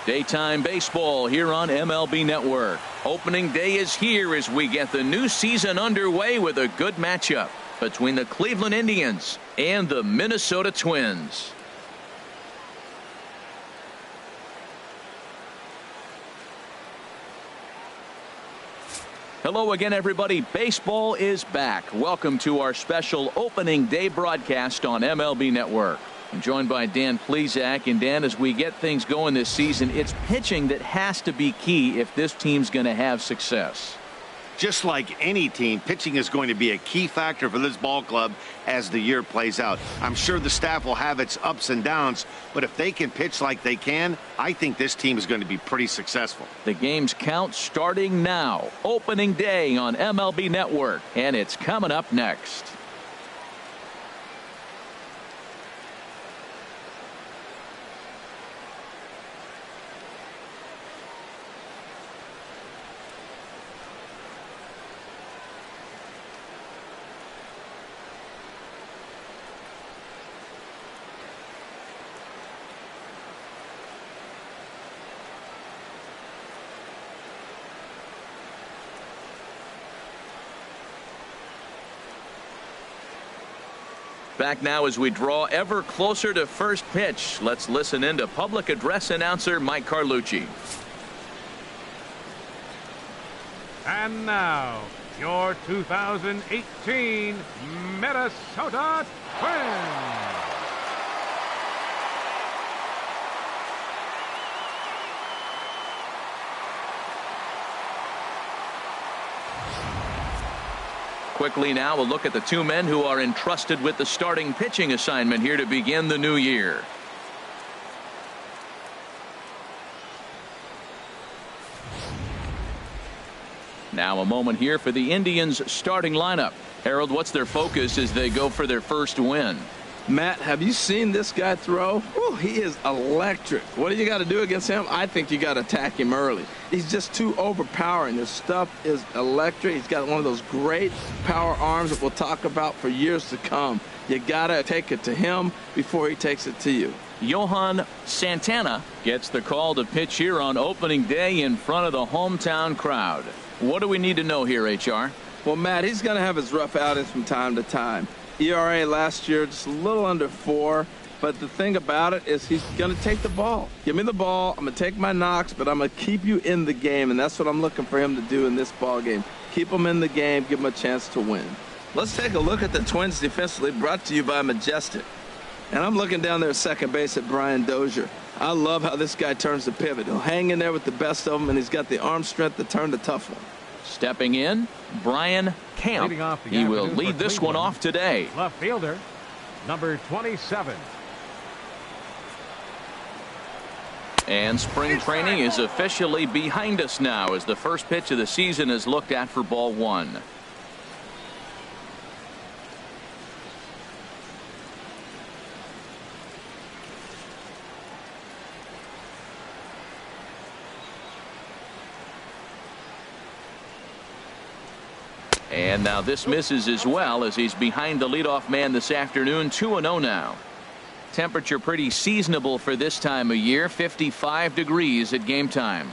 Daytime baseball here on MLB Network. Opening day is here as we get the new season underway with a good matchup between the Cleveland Indians and the Minnesota Twins. Hello again, everybody. Baseball is back. Welcome to our special opening day broadcast on MLB Network. I'm joined by Dan Plesac. And Dan, as we get things going this season, it's pitching that has to be key if this team's going to have success. Just like any team, pitching is going to be a key factor for this ball club as the year plays out. I'm sure the staff will have its ups and downs, but if they can pitch like they can, I think this team is going to be pretty successful. The game's count starting now. Opening day on MLB Network, and it's coming up next. Back now as we draw ever closer to first pitch. Let's listen in to public address announcer Mike Carlucci. And now, your 2018 Minnesota Twins. Quickly now, a look at the two men who are entrusted with the starting pitching assignment here to begin the new year. Now a moment here for the Indians starting lineup. Harold, what's their focus as they go for their first win? Matt, have you seen this guy throw? Whew, he is electric. What do you got to do against him? I think you got to attack him early. He's just too overpowering. His stuff is electric. He's got one of those great power arms that we'll talk about for years to come. You got to take it to him before he takes it to you. Johan Santana gets the call to pitch here on opening day in front of the hometown crowd. What do we need to know here, HR? Well, Matt, he's going to have his rough outings from time to time. ERA last year just a little under 4, but the thing about it is he's going to take the ball. Give me the ball. I'm going to take my knocks, but I'm going to keep you in the game, and that's what I'm looking for him to do in this ball game. Keep him in the game, give him a chance to win. Let's take a look at the Twins defensively, brought to you by Majestic. And I'm looking down there at second base at Brian Dozier. I love how this guy turns the pivot. He'll hang in there with the best of them, and he's got the arm strength to turn the tough one. Stepping in, Brian Camp. He will lead this one off today. Left fielder, number 27. And spring training is officially behind us now as the first pitch of the season is looked at for ball one. And now this misses as well as he's behind the leadoff man this afternoon. 2-0 now. Temperature pretty seasonable for this time of year. 55 degrees at game time.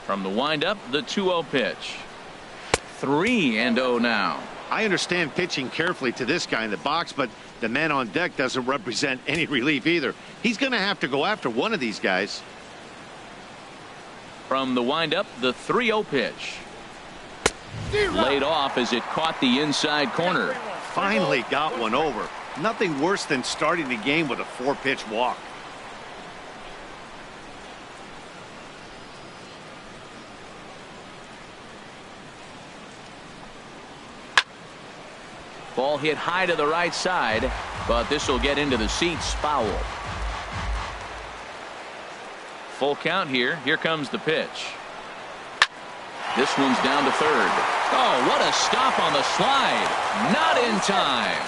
From the windup, the 2-0 pitch. 3-0 now. I understand pitching carefully to this guy in the box, but the man on deck doesn't represent any relief either. He's going to have to go after one of these guys. From the windup, the 3-0 pitch. Laid off as it caught the inside corner. Finally got one over. Nothing worse than starting the game with a 4-pitch walk. Ball hit high to the right side, but this will get into the seats. Foul. Full count here. Here comes the pitch. This one's down to third. Oh, what a stop on the slide. Not in time.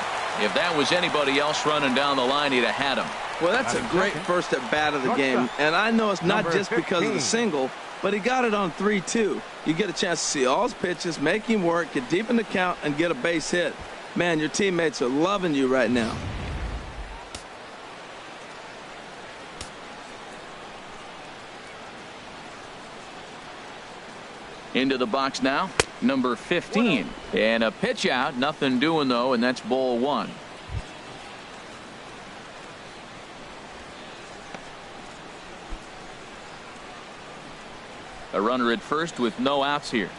If that was anybody else running down the line, he'd have had him. Well, that's a great first at bat of the game. And I know it's not just because of the single, but he got it on 3-2. You get a chance to see all his pitches, make him work, get deep in the count, and get a base hit. Man, your teammates are loving you right now. Into the box now, number 15. And a pitch out, nothing doing though, and that's ball one. A runner at first with no outs here.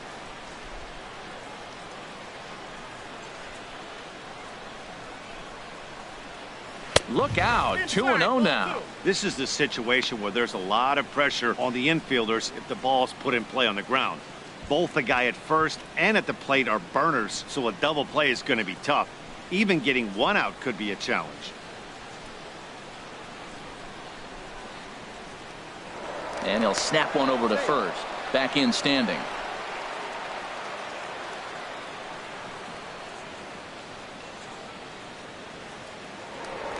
Look out, 2-0 now. This is the situation where there's a lot of pressure on the infielders if the ball's put in play on the ground. Both the guy at first and at the plate are burners, so a double play is going to be tough. Even getting one out could be a challenge. And he'll snap one over to first. Back in standing.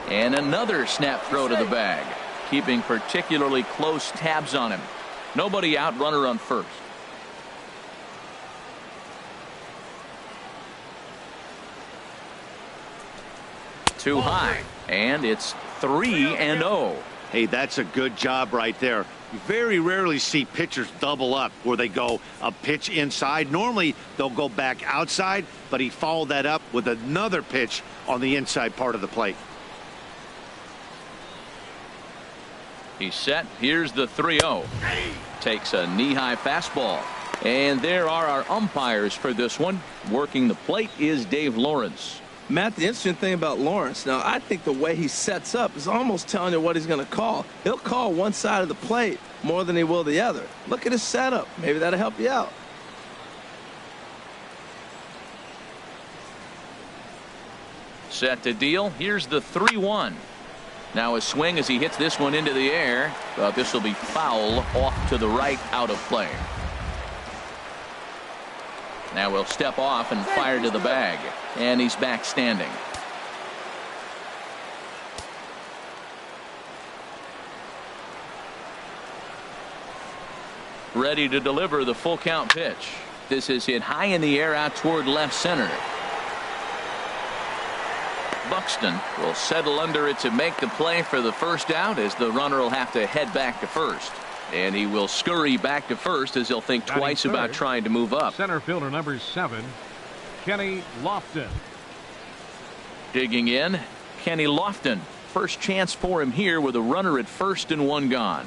And another snap throw to the bag. Keeping particularly close tabs on him. Nobody out, runner on first. Too high. And it's 3-0. Hey, that's a good job right there. You very rarely see pitchers double up where they go a pitch inside. Normally they'll go back outside, but he followed that up with another pitch on the inside part of the plate. He's set. Here's the 3-0. Takes a knee-high fastball. And there are our umpires for this one. Working the plate is Dave Lawrence. Matt, the interesting thing about Lawrence, now I think the way he sets up is almost telling you what he's going to call. He'll call one side of the plate more than he will the other. Look at his setup. Maybe that'll help you out. Set to deal. Here's the 3-1. Now a swing as he hits this one into the air. But this will be foul off to the right, out of play. Now we'll step off and fire to the bag. And he's back standing. Ready to deliver the full count pitch. This is hit high in the air out toward left center. Buxton will settle under it to make the play for the first out, as the runner will have to head back to first. And he will scurry back to first as he'll think twice about trying to move up. Center fielder number 7, Kenny Lofton. Digging in, Kenny Lofton. First chance for him here with a runner at first and one gone.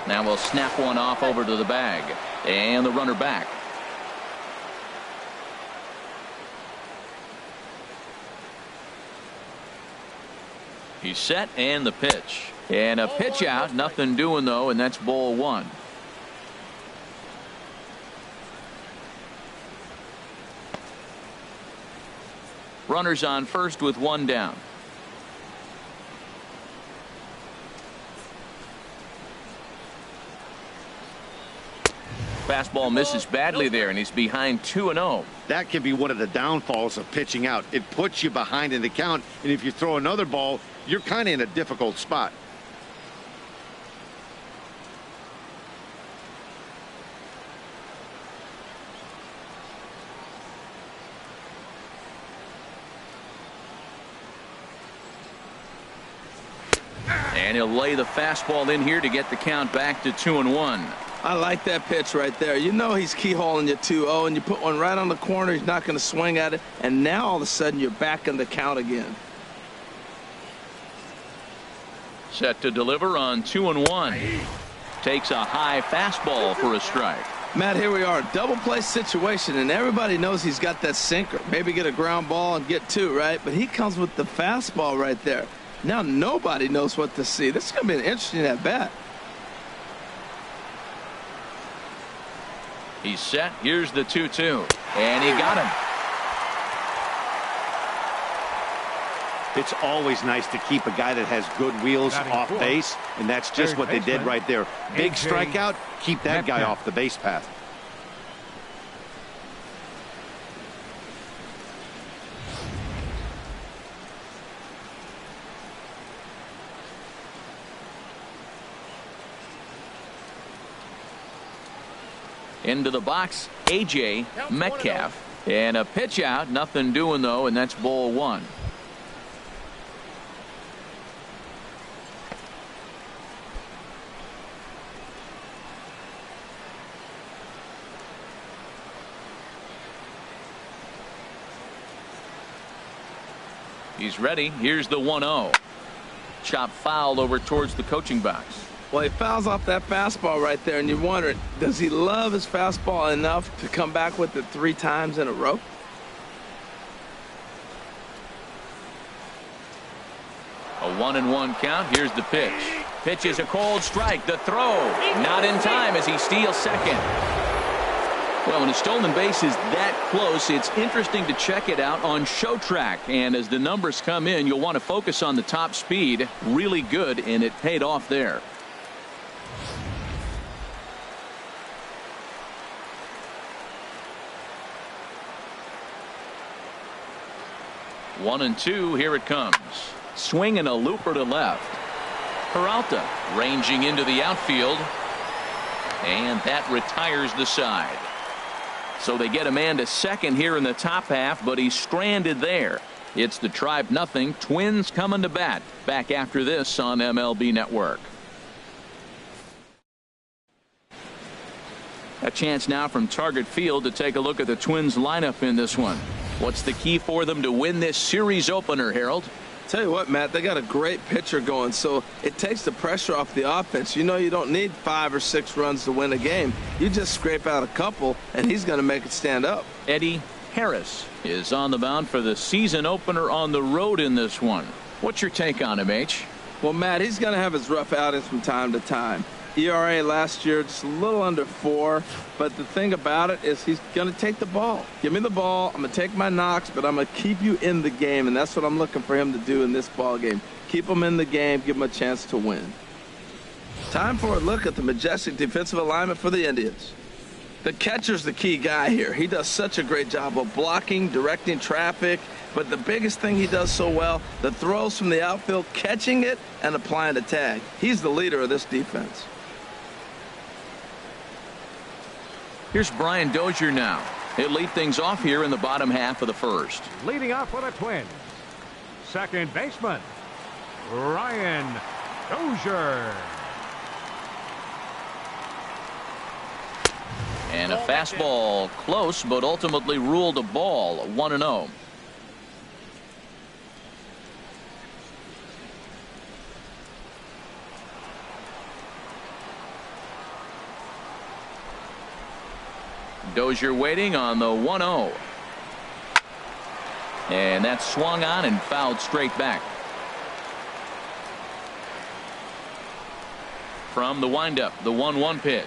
Now we'll snap one off over to the bag. And the runner back. He's set, and the pitch. And a pitch out, nothing doing though, and that's ball one. Runners on first with one down. Fastball misses badly there, and he's behind 2-0. That can be one of the downfalls of pitching out. It puts you behind in the count, and if you throw another ball, you're kind of in a difficult spot. And he'll lay the fastball in here to get the count back to 2-1. I like that pitch right there. You know he's keyholing you 2-0, and you put one right on the corner. He's not going to swing at it, and now all of a sudden you're back in the count again. Set to deliver on 2-1. Takes a high fastball for a strike. Matt, here we are, double play situation, and everybody knows he's got that sinker. Maybe get a ground ball and get two, right? But he comes with the fastball right there. Now nobody knows what to see. This is going to be an interesting at bat. He's set. Here's the 2-2. And he got him. It's always nice to keep a guy that has good wheels off base, and that's just what they did right there. Big strikeout, keep that guy off the base path. Into the box, A.J. Metcalf. And a pitch out, nothing doing though, and that's ball one. He's ready. Here's the 1-0. Chop foul over towards the coaching box. Well, he fouls off that fastball right there, and you wonder, does he love his fastball enough to come back with it 3 times in a row? A 1-1 count. Here's the pitch. Pitch is a cold strike. The throw not in time as he steals second. Well, when a stolen base is that close, it's interesting to check it out on Show Track. And as the numbers come in, you'll want to focus on the top speed. Really good, and it paid off there. One and two. Here it comes. Swing and a looper to left. Peralta ranging into the outfield, and that retires the side. So they get a man to second here in the top half, but he's stranded there. It's the Tribe nothing. Twins coming to bat. Back after this on MLB Network. A chance now from Target Field to take a look at the Twins lineup in this one. What's the key for them to win this series opener, Harold? Tell you what, Matt, they got a great pitcher going, so it takes the pressure off the offense. You know, you don't need 5 or 6 runs to win a game. You just scrape out a couple, and he's going to make it stand up. Eddie Harris is on the mound for the season opener on the road in this one. What's your take on him, H? Well, Matt, he's going to have his rough outings from time to time. ERA last year just a little under 4, but the thing about it is he's going to take the ball. Give me the ball. I'm going to take my knocks, but I'm going to keep you in the game, and that's what I'm looking for him to do in this ball game. Keep him in the game, give him a chance to win. Time for a look at the majestic defensive alignment for the Indians. The catcher's the key guy here. He does such a great job of blocking, directing traffic, but the biggest thing he does so well, the throws from the outfield, catching it and applying the tag. He's the leader of this defense. Here's Brian Dozier now. He'll lead things off here in the bottom half of the first. Leading off for the Twins, second baseman, Brian Dozier. And a fastball close, but ultimately ruled a ball. 1-0. Dozier waiting on the 1-0. And that's swung on and fouled straight back. From the windup, the 1-1 pitch.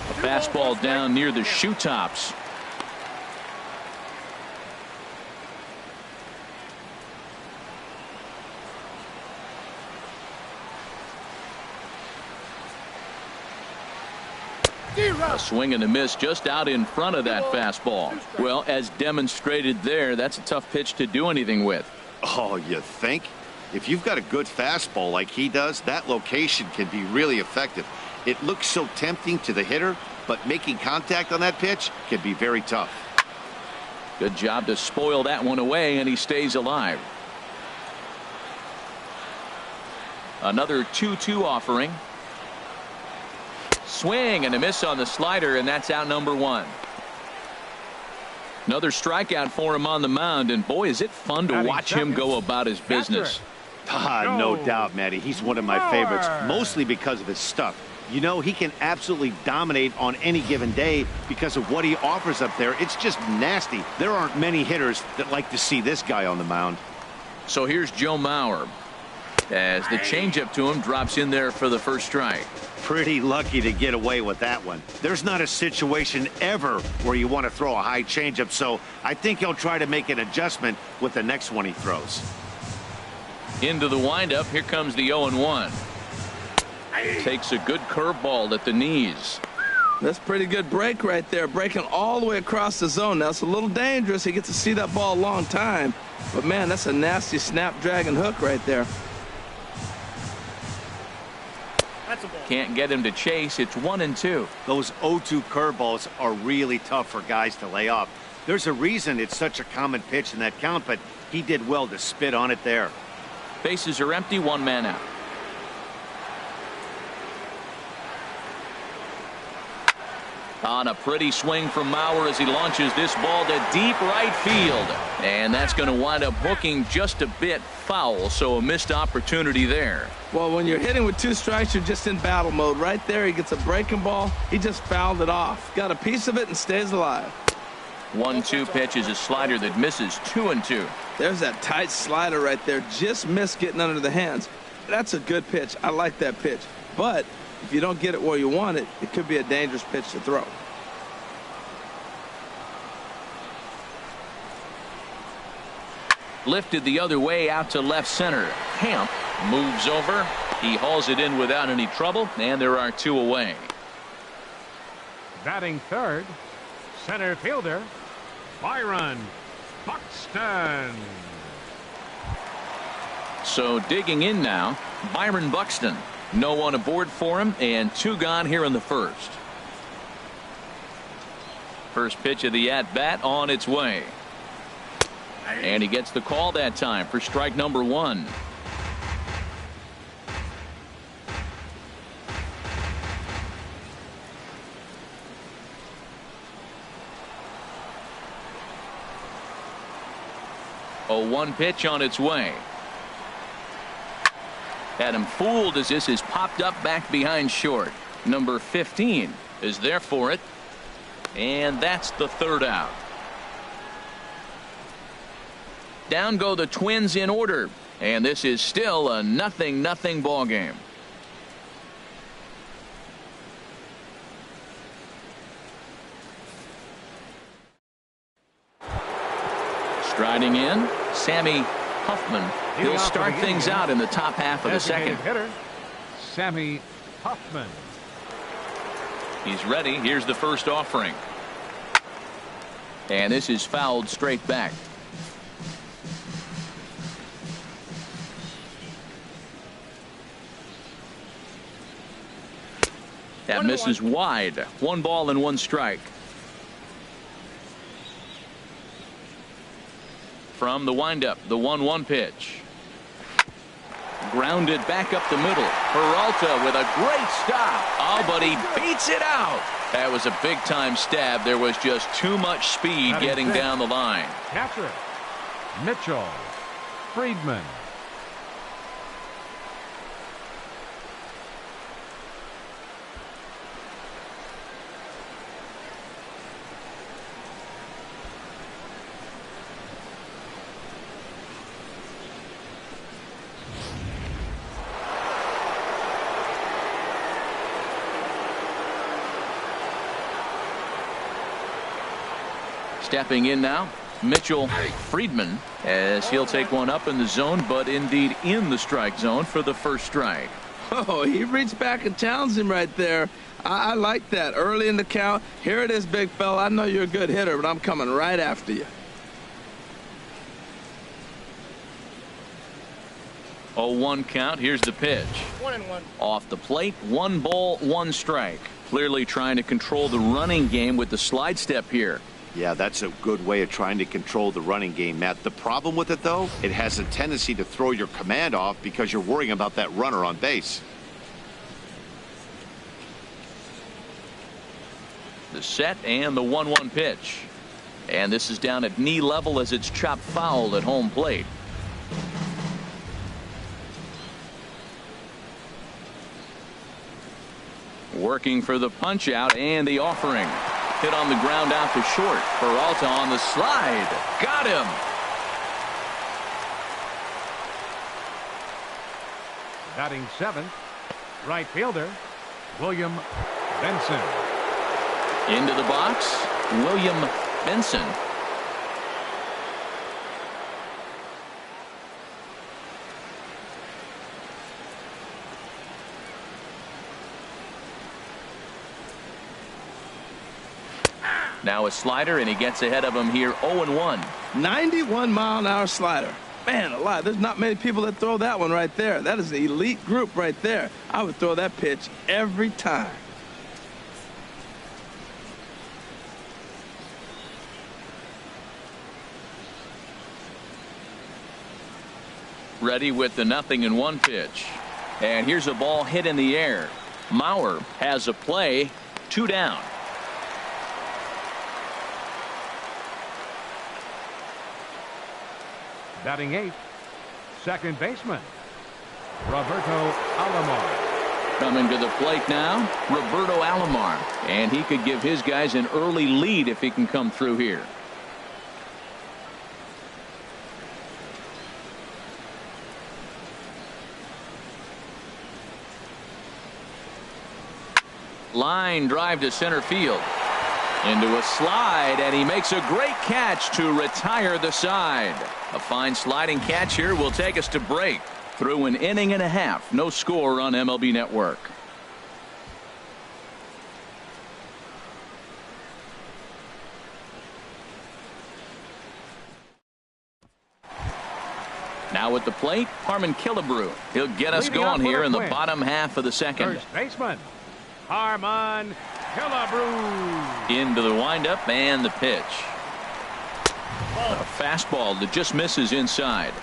A fastball down near the shoe tops. A swing and a miss just out in front of that fastball. Well, as demonstrated there, that's a tough pitch to do anything with. Oh, you think? If you've got a good fastball like he does, that location can be really effective. It looks so tempting to the hitter, but making contact on that pitch can be very tough. Good job to spoil that one away, and he stays alive. Another 2-2 offering. Swing and a miss on the slider, and that's out number 1. Another strikeout for him on the mound, and boy, is it fun to watch him go about his business. No doubt, Matty. He's one of my favorites, mostly because of his stuff. You know, he can absolutely dominate on any given day because of what he offers up there. It's just nasty. There aren't many hitters that like to see this guy on the mound. So here's Joe Mauer as the changeup to him drops in there for the first strike. Pretty lucky to get away with that one. There's not a situation ever where you want to throw a high changeup, so I think he'll try to make an adjustment with the next one he throws. Into the windup. Here comes the 0-1. Takes a good curveball at the knees. That's a pretty good break right there, breaking all the way across the zone. Now, it's a little dangerous. He gets to see that ball a long time, but man, that's a nasty snap-dragon hook right there. Can't get him to chase. It's 1-2. Those 0-2 curveballs are really tough for guys to lay off. There's a reason it's such a common pitch in that count, but he did well to spit on it there. Bases are empty, 1 man out. On a pretty swing from Mauer as he launches this ball to deep right field. And that's going to wind up hooking just a bit foul, so a missed opportunity there. Well, when you're hitting with 2 strikes, you're just in battle mode. Right there, he gets a breaking ball. He just fouled it off. Got a piece of it and stays alive. 1-2 pitch is a slider that misses 2-2. There's that tight slider right there. Just missed getting under the hands. That's a good pitch. I like that pitch. But if you don't get it where you want it, it could be a dangerous pitch to throw. Lifted the other way out to left center. Camp moves over. He hauls it in without any trouble, and there are 2 away. Batting third, center fielder, Byron Buxton. So digging in now, Byron Buxton. No one aboard for him, and 2 gone here in the first. First pitch of the at-bat on its way. And he gets the call that time for strike number 1. A 1 pitch on its way. Had him fooled as this is popped up back behind short. Number 15 is there for it. And that's the 3rd out. Down go the Twins in order. And this is still a 0-0 ball game. Striding in, Sammy Huffman. He'll start things out in the top half of the second. Hitter, Sammy Huffman. He's ready. Here's the first offering. And this is fouled straight back. That misses wide. 1 ball and 1 strike. From the windup, the 1-1 pitch. Grounded back up the middle. Peralta with a great stop. Oh, but he beats it out. That was a big-time stab. There was just too much speed getting down the line. Catcher, Mitchell Friedman. Stepping in now, Mitchell Friedman, as he'll take one up in the zone, but indeed in the strike zone for the first strike. Oh, he reached back and challenged him right there. I like that. Early in the count. Here it is, big fella. I know you're a good hitter, but I'm coming right after you. 0-1 count. Here's the pitch. 1-1. Off the plate, 1 ball, 1 strike. Clearly trying to control the running game with the slide step here. Yeah, that's a good way of trying to control the running game, Matt. The problem with it, though, it has a tendency to throw your command off because you're worrying about that runner on base. The set and the 1-1 pitch. And this is down at knee level as it's chopped foul at home plate. Working for the punch out and the offering. Hit on the ground out to short. Peralta on the slide. Got him. Batting 7th, right fielder, William Benson. Into the box, William Benson. Now a slider, and he gets ahead of him here 0-1. 91-mile-an-hour slider. Man alive, there's not many people that throw that one right there. That is an elite group right there. I would throw that pitch every time. Ready with the 0-1 pitch. And here's a ball hit in the air. Mauer has a play. 2 down. Batting eighth, second baseman, Roberto Alomar. Coming to the plate now, Roberto Alomar. And he could give his guys an early lead if he can come through here. Line drive to center field. Into a slide, and he makes a great catch to retire the side. A fine sliding catch here will take us to break. Through an inning and a half, no score on MLB Network. Now at the plate, Harmon Killebrew. He'll get us going here in the bottom half of the second. First baseman, Harmon Killebrew. Into the windup and the pitch. A fastball that just misses inside.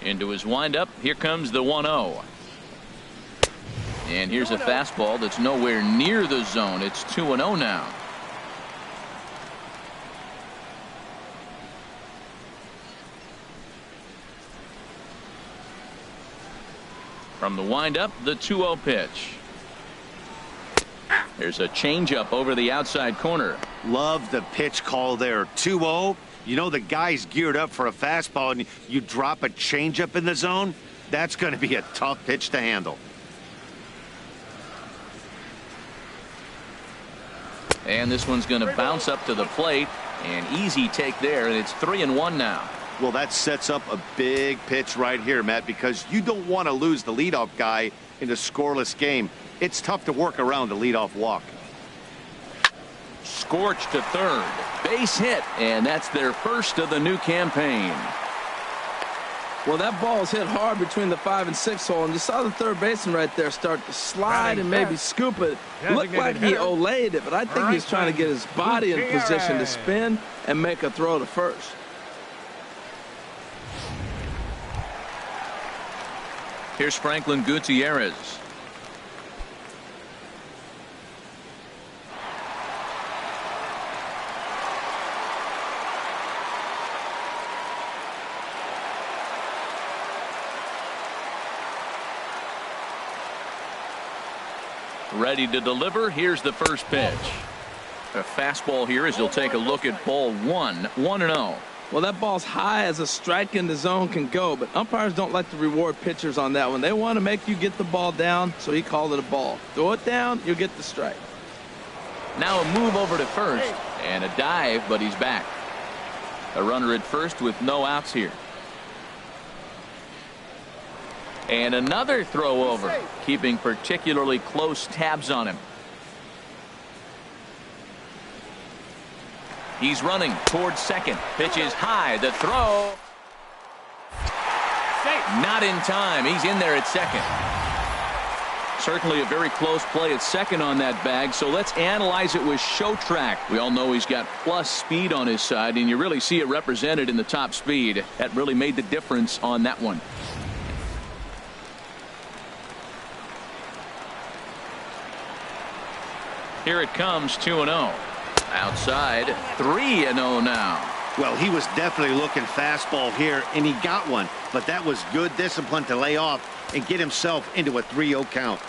Into his windup. Here comes the 1-0. And here's a fastball that's nowhere near the zone. It's 2-0 now. From the windup, the 2-0 pitch. There's a changeup over the outside corner. Love the pitch call there. 2-0. You know the guy's geared up for a fastball, and you drop a changeup in the zone. That's going to be a tough pitch to handle. And this one's going to bounce up to the plate. An easy take there, and it's 3-1 now. Well, that sets up a big pitch right here, Matt, because you don't want to lose the leadoff guy in a scoreless game. It's tough to work around the leadoff walk. Scorched to third. Base hit, and that's their first of the new campaign. Well, that ball is hit hard between the 5 and 6 hole, and you saw the third baseman right there start to slide and maybe scoop it. Looked like he olayed it, but I think he's trying to get his body in position to spin and make a throw to first. Here's Franklin Gutierrez. Ready to deliver. Here's the first pitch. A fastball here as he'll take a look at ball one. 1-0. Well, that ball's high as a strike in the zone can go, but umpires don't like to reward pitchers on that one. They want to make you get the ball down, so he called it a ball. Throw it down, you'll get the strike. Now a move over to first and a dive, but he's back. A runner at first with no outs here. And another throw over, keeping particularly close tabs on him. He's running towards second. Pitch is high. The throw. Not in time. He's in there at second. Certainly a very close play at second on that bag. So let's analyze it with show track. We all know he's got plus speed on his side, and you really see it represented in the top speed. That really made the difference on that one. Here it comes, 2-0. Outside, 3-0 now. Well, he was definitely looking fastball here, and he got one. But that was good discipline to lay off and get himself into a 3-0 count.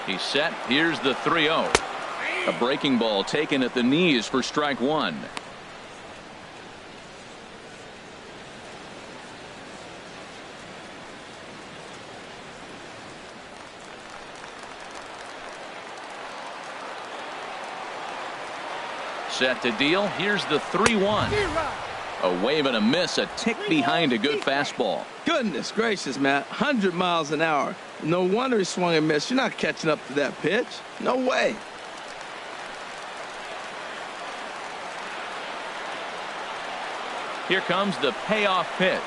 He's set. Here's the 3-0. A breaking ball taken at the knees for strike one. Set to deal. Here's the 3-1. A wave and a miss, a tick behind a good fastball. Goodness gracious, Matt. 100 miles an hour. No wonder he swung and missed. You're not catching up to that pitch. No way. Here comes the payoff pitch.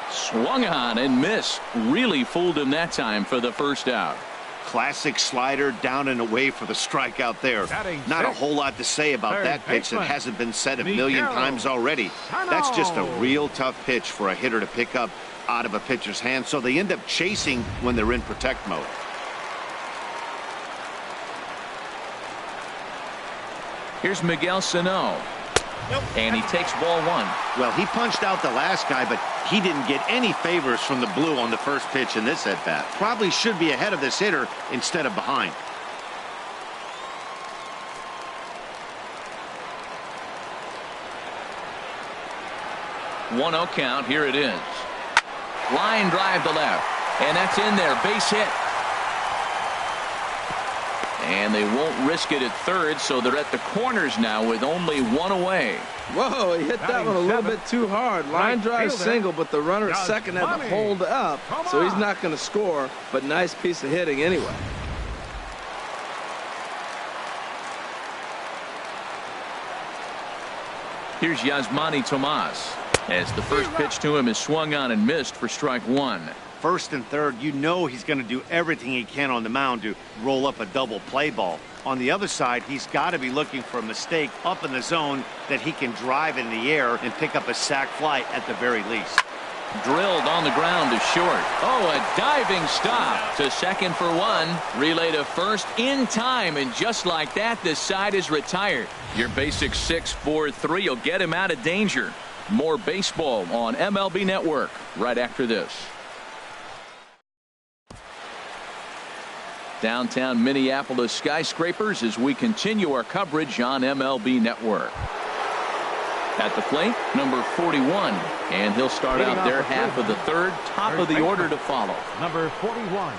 Swung on and missed. Really fooled him that time for the first out. Classic slider down and away for the strikeout there. Not a whole lot to say about that pitch that hasn't been said a million times already. That's just a real tough pitch for a hitter to pick up out of a pitcher's hand, so they end up chasing when they're in protect mode. Here's Miguel Sano. And he takes ball one. Well, he punched out the last guy, but he didn't get any favors from the blue on the first pitch in this at-bat. Probably should be ahead of this hitter instead of behind. 1-0 count. Here it is. Line drive to left. And that's in there. Base hit. And they won't risk it at third, so they're at the corners now with only one away. Whoa, he hit that one a little bit too hard. Line drive single, but the runner at second had to hold up, so he's not going to score, but nice piece of hitting anyway. Here's Yasmani Tomas as the first pitch to him is swung on and missed for strike one. First and third, you know he's going to do everything he can on the mound to roll up a double play ball. On the other side, he's got to be looking for a mistake up in the zone that he can drive in the air and pick up a sac fly at the very least. Drilled on the ground to short. Oh, a diving stop to second for one. Relay to first in time, and just like that, this side is retired. Your basic 6-4-3 will get him out of danger. More baseball on MLB Network right after this. Downtown Minneapolis skyscrapers as we continue our coverage on MLB Network. At the plate, number 41, and he'll start out their half of the third, top of the order to follow. Number 41.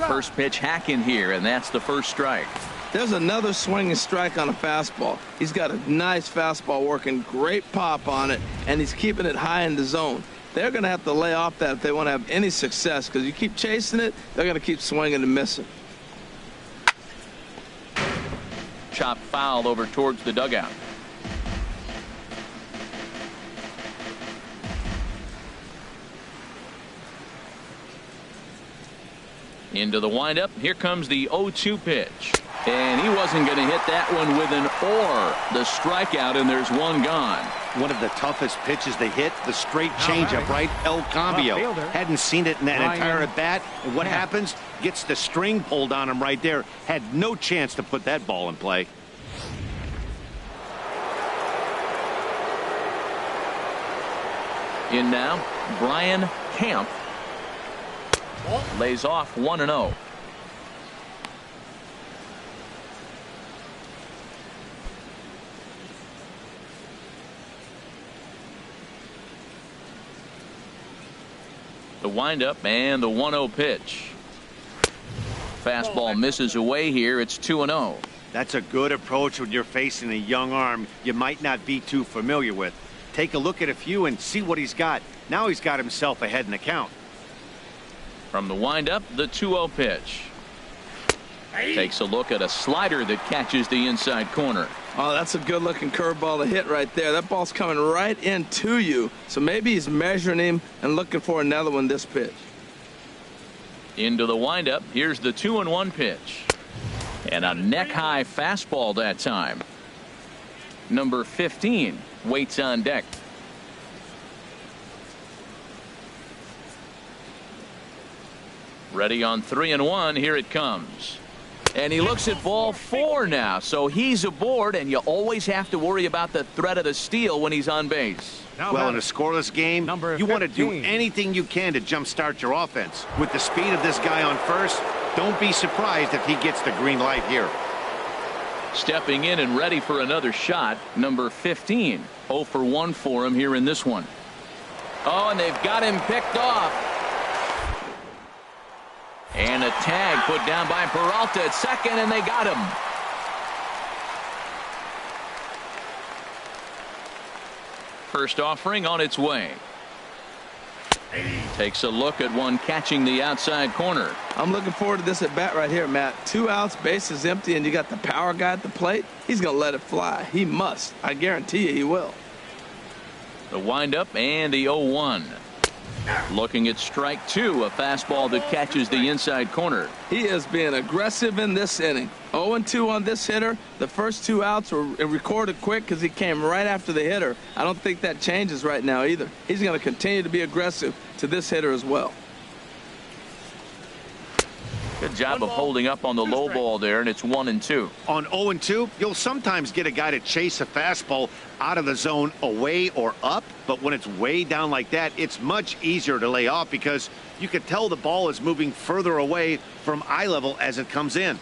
First pitch hacking here, and that's the first strike. There's another swinging strike on a fastball. He's got a nice fastball working, great pop on it, and he's keeping it high in the zone. They're going to have to lay off that if they want to have any success, because you keep chasing it, they're going to keep swinging and missing. Chop foul over towards the dugout. Into the windup. Here comes the 0-2 pitch. And he wasn't going to hit that one with an or. The strikeout, and there's one gone. One of the toughest pitches they hit, the straight changeup, right? El Cambio. Hadn't seen it in that entire at-bat. And what happens? Gets the string pulled on him right there. Had no chance to put that ball in play. In now, Brian Camp. Lays off 1-0. The windup and the 1-0 pitch. Fastball misses away here. It's 2-0. That's a good approach when you're facing a young arm you might not be too familiar with. Take a look at a few and see what he's got. Now he's got himself ahead in the count. From the windup, the 2-0 pitch. Takes a look at a slider that catches the inside corner. Oh, that's a good-looking curveball to hit right there. That ball's coming right into you. So maybe he's measuring him and looking for another one this pitch. Into the windup. Here's the 2-1 pitch. And a neck-high fastball that time. Number 15 waits on deck. Ready on 3-1. Here it comes. And he looks at ball 4 now. So he's aboard, and you always have to worry about the threat of the steal when he's on base. Well, in a scoreless game, you want to do anything you can to jumpstart your offense. With the speed of this guy on first, don't be surprised if he gets the green light here. Stepping in and ready for another shot, number 15. 0 for 1 for him here in this one. Oh, and they've got him picked off. And a tag put down by Peralta at second, and they got him. First offering on its way. Takes a look at one catching the outside corner. I'm looking forward to this at bat right here, Matt. 2 outs, bases empty, and you got the power guy at the plate. He's going to let it fly. He must. I guarantee you he will. The windup and the 0-1. Looking at strike 2, a fastball that catches the inside corner. He is being aggressive in this inning. 0-2 on this hitter. The first 2 outs were recorded quick because he came right after the hitter. I don't think that changes right now either. He's going to continue to be aggressive to this hitter as well. Good job of holding up on the low ball there, and it's 1-2. On 0-2, you'll sometimes get a guy to chase a fastball out of the zone away or up, but when it's way down like that, it's much easier to lay off because you can tell the ball is moving further away from eye level as it comes in.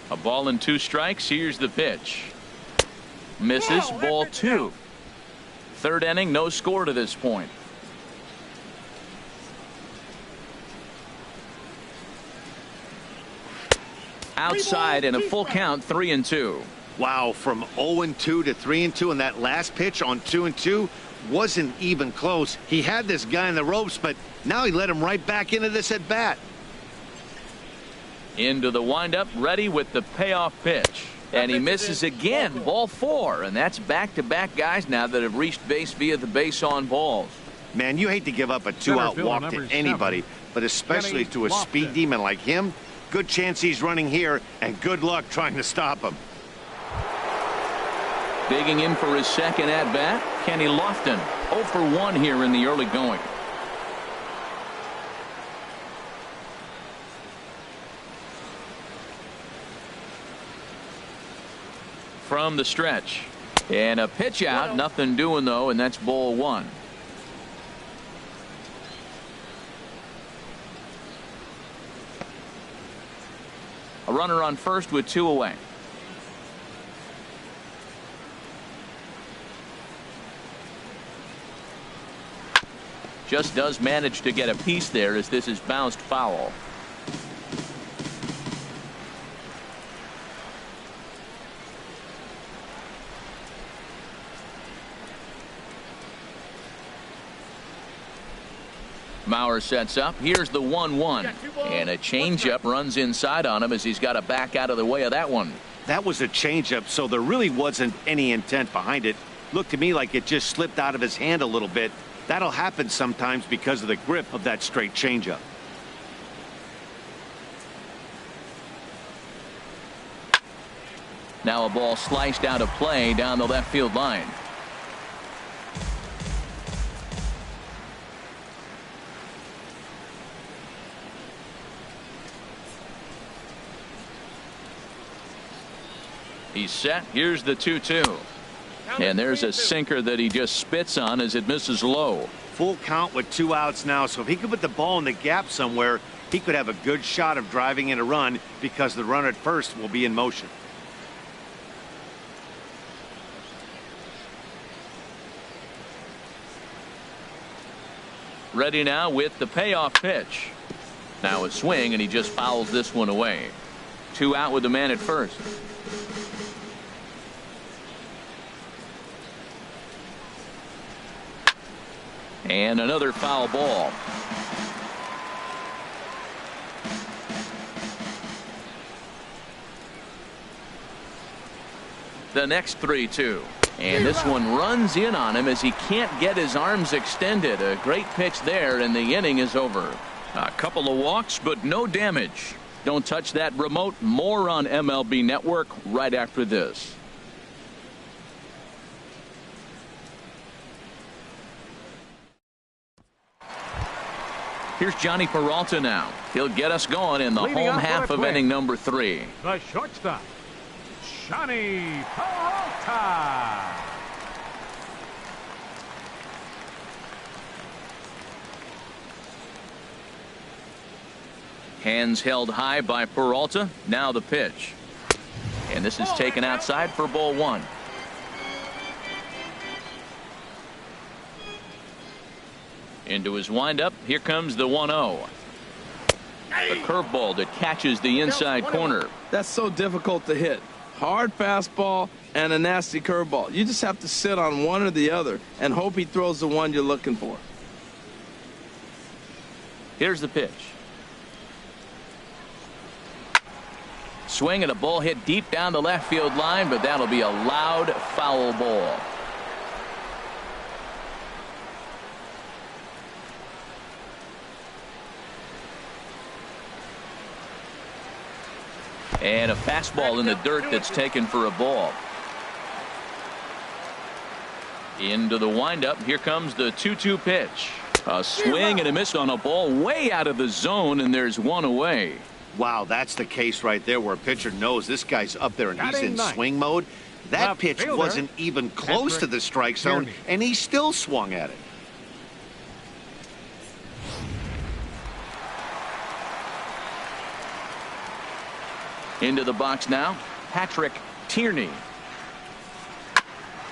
A ball and 2 strikes. Here's the pitch. Misses, ball 2. Third inning, no score to this point. Outside and a full count, 3-2. Wow, from 0-2 to 3-2, and that last pitch on 2-2 wasn't even close. He had this guy in the ropes, but now he let him right back into this at bat. Into the windup, ready with the payoff pitch. And he misses again, ball 4. And that's back-to-back guys now that have reached base via the base on balls. Man, you hate to give up a 2-out walk to anybody, but especially to a speed demon like him. Good chance he's running here, and good luck trying to stop him. Digging in for his second at-bat, Kenny Lofton. 0 for 1 here in the early going. From the stretch. And a pitch out, nothing doing though, and that's ball 1. A runner on first with 2 away. Just does manage to get a piece there as this is bounced foul. Mauer sets up. Here's the 1-1. And a changeup runs inside on him as he's got to back out of the way of that one. That was a changeup, so there really wasn't any intent behind it. Looked to me like it just slipped out of his hand a little bit. That'll happen sometimes because of the grip of that straight changeup. Now a ball sliced out of play down the left field line. He's set. Here's the 2-2. And there's a sinker that he just spits on as it misses low. Full count with 2 outs now, so if he could put the ball in the gap somewhere, he could have a good shot of driving in a run because the runner at first will be in motion. Ready now with the payoff pitch. Now a swing, and he just fouls this one away. 2 out with the man at first. And another foul ball. The next 3-2. And this one runs in on him as he can't get his arms extended. A great pitch there, and the inning is over. A couple of walks, but no damage. Don't touch that remote. More on MLB Network right after this. Here's Johnny Peralta now. He'll get us going in the home half of inning number 3. The shortstop, Johnny Peralta. Hands held high by Peralta. Now the pitch. And this is taken outside for ball 1. Into his windup. Here comes the 1-0. A curveball that catches the inside corner. That's so difficult to hit. Hard fastball and a nasty curveball. You just have to sit on one or the other and hope he throws the one you're looking for. Here's the pitch. Swing and a ball hit deep down the left field line, but that'll be a loud foul ball. And a fastball in the dirt that's taken for a ball. Into the windup. Here comes the 2-2 pitch. A swing and a miss on a ball way out of the zone, and there's one away. Wow, that's the case right there where a pitcher knows this guy's up there and he's in swing mode. That Left pitch fielder, wasn't even close to the strike zone, Kearney. and he still swung at it. Into the box now, Patrick Tierney.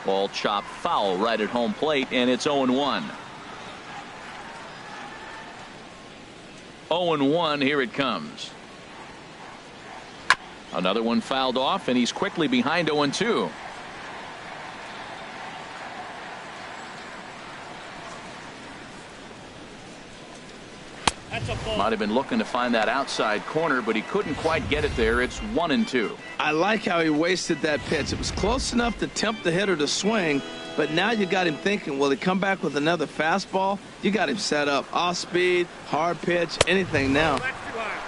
Ball chopped foul right at home plate, and it's 0-1. 0-1, here it comes. Another one fouled off, and he's quickly behind 0-2. Might have been looking to find that outside corner, but he couldn't quite get it there. It's 1-2. I like how he wasted that pitch. It was close enough to tempt the hitter to swing, but now you got him thinking, will he come back with another fastball? You got him set up. Off speed, hard pitch, anything now.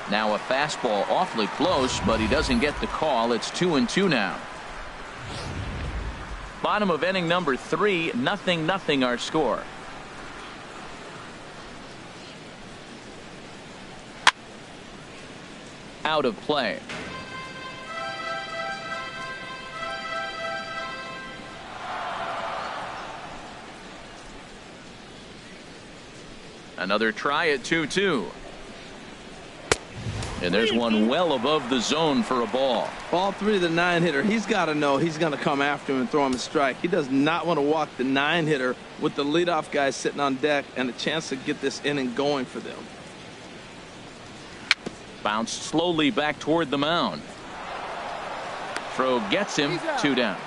Now a fastball awfully close, but he doesn't get the call. It's 2-2 now. Bottom of inning number 3, 0-0 our score. Out of play. Another try at 2-2. And there's one well above the zone for a ball. Ball 3 to the 9-hitter. He's got to know he's going to come after him and throw him a strike. He does not want to walk the 9-hitter with the leadoff guy sitting on deck and a chance to get this inning going for them. Bounced slowly back toward the mound. Throw gets him, 2 down.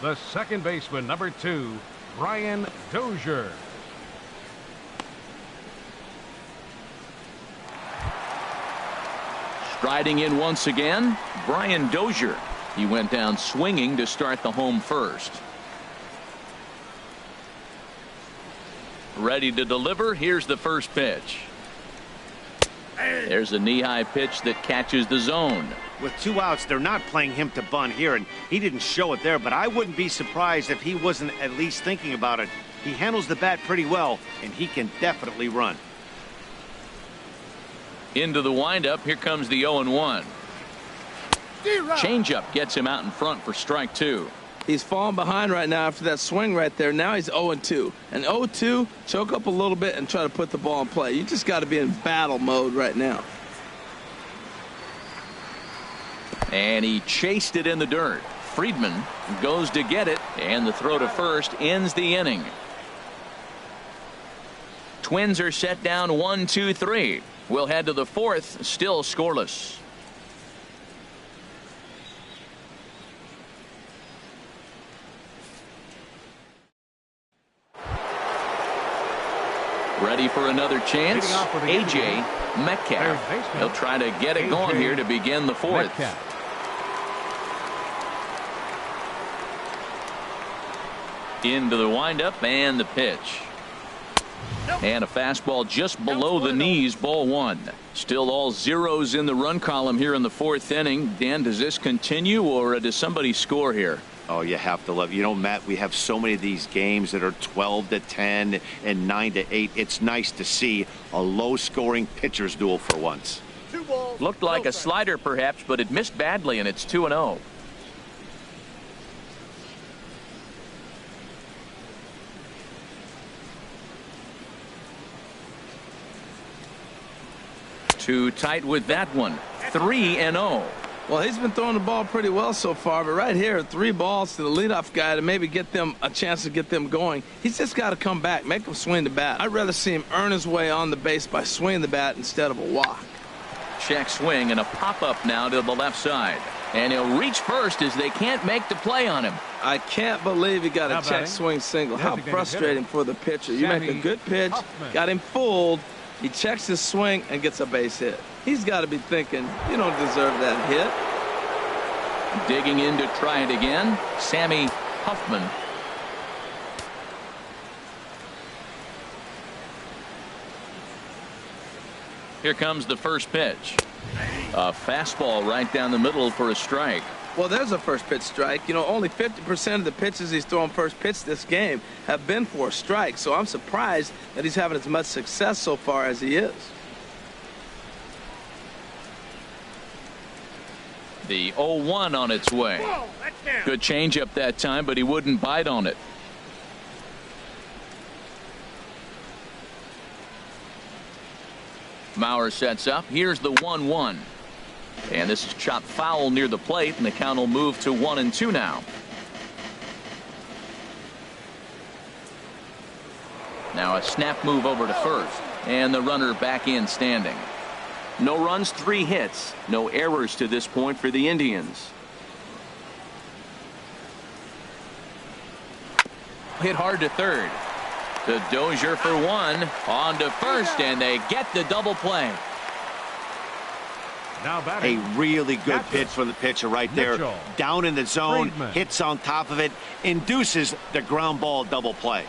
The second baseman, number 2, Brian Dozier. Striding in once again, Brian Dozier. He went down swinging to start the home first. Ready to deliver. Here's the first pitch. There's a knee-high pitch that catches the zone. With 2 outs, they're not playing him to bunt here, and he didn't show it there, but I wouldn't be surprised if he wasn't at least thinking about it. He handles the bat pretty well, and he can definitely run. Into the windup. Here comes the 0-1. Changeup gets him out in front for strike 2. He's falling behind right now after that swing right there. Now he's 0-2. And 0-2, choke up a little bit and try to put the ball in play. You just got to be in battle mode right now. And he chased it in the dirt. Friedman goes to get it, and the throw to first ends the inning. Twins are set down 1-2-3. We'll head to the 4th, still scoreless. Ready for another chance, A.J. Metcalf. He'll try to get it going here to begin the 4th. Into the windup and the pitch. And a fastball just below the knees, ball 1. Still all zeros in the run column here in the 4th inning. Dan, does this continue, or does somebody score here? Oh, you have to love. You know, Matt, we have so many of these games that are 12-10 and 9-8. It's nice to see a low-scoring pitcher's duel for once. Looked like a slider perhaps, but it missed badly, and it's 2-0. Too tight with that one. 3-0. Well, he's been throwing the ball pretty well so far, but right here, 3 balls to the leadoff guy to maybe get them a chance to get them going. He's just got to come back, make him swing the bat. I'd rather see him earn his way on the base by swinging the bat instead of a walk. Check swing and a pop-up now to the left side. And he'll reach first as they can't make the play on him. I can't believe he got a check swing single. How frustrating for the pitcher. You make a good pitch, got him fooled. He checks his swing and gets a base hit. He's got to be thinking, you don't deserve that hit. Digging in to try it again, Sammy Huffman. Here comes the first pitch. A fastball right down the middle for a strike. Well, there's a first pitch strike. You know, only 50% of the pitches he's throwing first pitch this game have been for a strike. So I'm surprised that he's having as much success so far as he is. The 0-1 on its way. Good changeup that time, but he wouldn't bite on it. Mauer sets up. Here's the 1-1. And this is chopped foul near the plate, and the count will move to 1-2 now. Now a snap move over to first, and the runner back in standing. No runs, 3 hits, no errors to this point for the Indians. Hit hard to third. To Dozier for 1, on to first, and they get the double play. Now batting. A really good pitch from the pitcher right there. Mitchell. Down in the zone, Friedman. hits on top of it, induces the ground ball double play.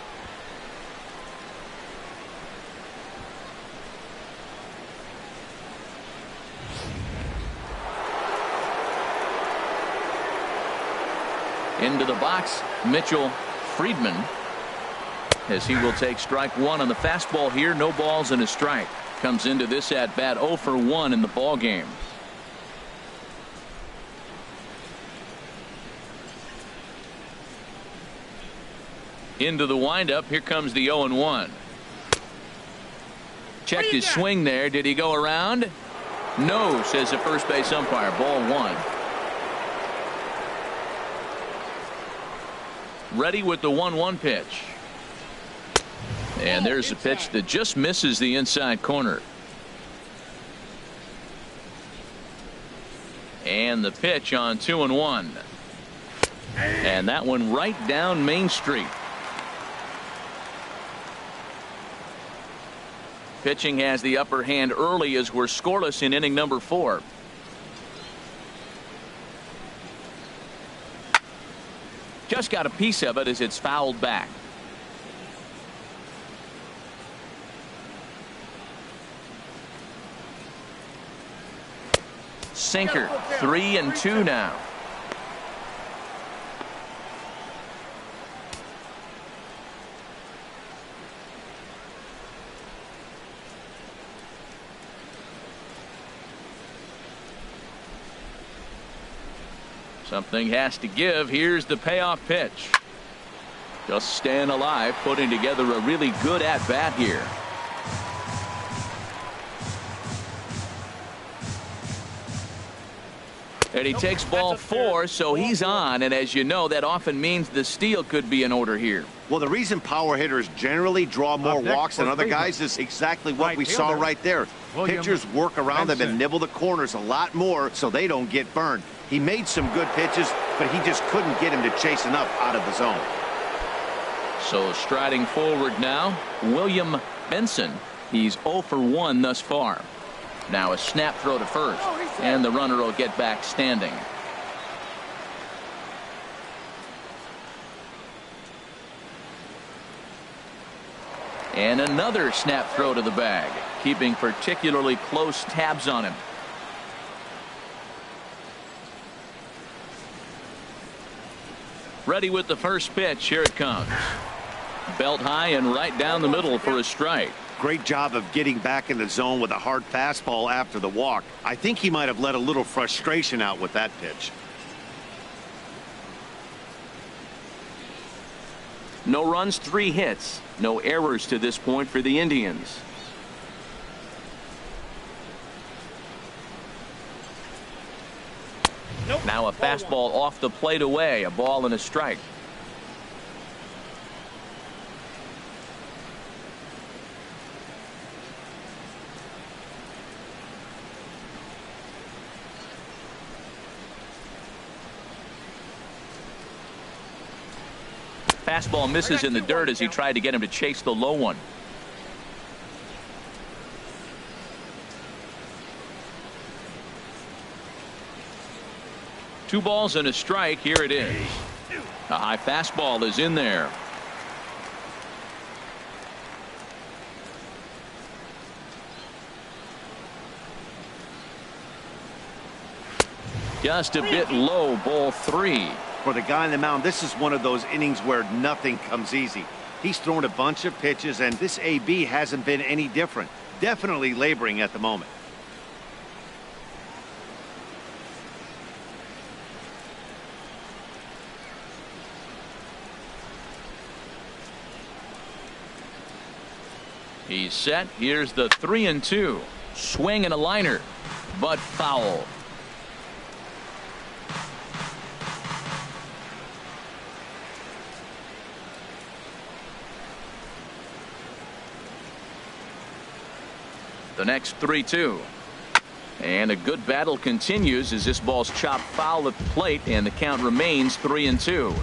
Into the box, Mitchell, Friedman, as he will take strike 1 on the fastball here. No balls and a strike. Comes into this at bat 0 for 1 in the ball game. Into the windup. Here comes the 0-1. Checked his swing there. Did he go around? No, says the first base umpire. Ball 1. Ready with the 1-1 pitch. And there's a pitch that just misses the inside corner. And the pitch on 2-1. And that one right down Main Street. Pitching has the upper hand early as we're scoreless in inning number 4. Just got a piece of it as it's fouled back. Sinker, 3-2 now. Something has to give. Here's the payoff pitch. Just staying alive, putting together a really good at bat here. And he takes ball 4, so he's on. And as you know, that often means the steal could be in order here. Well, the reason power hitters generally draw more walks than other guys is exactly what we saw right there. Pitchers work around them and nibble the corners a lot more so they don't get burned. He made some good pitches, but he just couldn't get him to chase enough out of the zone. So striding forward now, William Benson. He's 0 for 1 thus far. Now a snap throw to first, and the runner will get back standing. And another snap throw to the bag, keeping particularly close tabs on him. Ready with the first pitch. Here it comes. Belt high and right down the middle for a strike. Great job of getting back in the zone with a hard fastball after the walk. I think he might have let a little frustration out with that pitch. No runs, 3 hits, no errors to this point for the Indians. Now a fastball off the plate away, a ball and a strike. Fastball misses in the dirt as he tried to get him to chase the low one. Two balls and a strike. Here it is. A high fastball is in there. Just a bit low, ball 3. For the guy on the mound, this is one of those innings where nothing comes easy. He's thrown a bunch of pitches, and this AB hasn't been any different. Definitely laboring at the moment. He's set. Here's the 3-2. Swing and a liner, but foul. The next 3-2. And a good battle continues as this ball's chopped foul at the plate, and the count remains 3-2.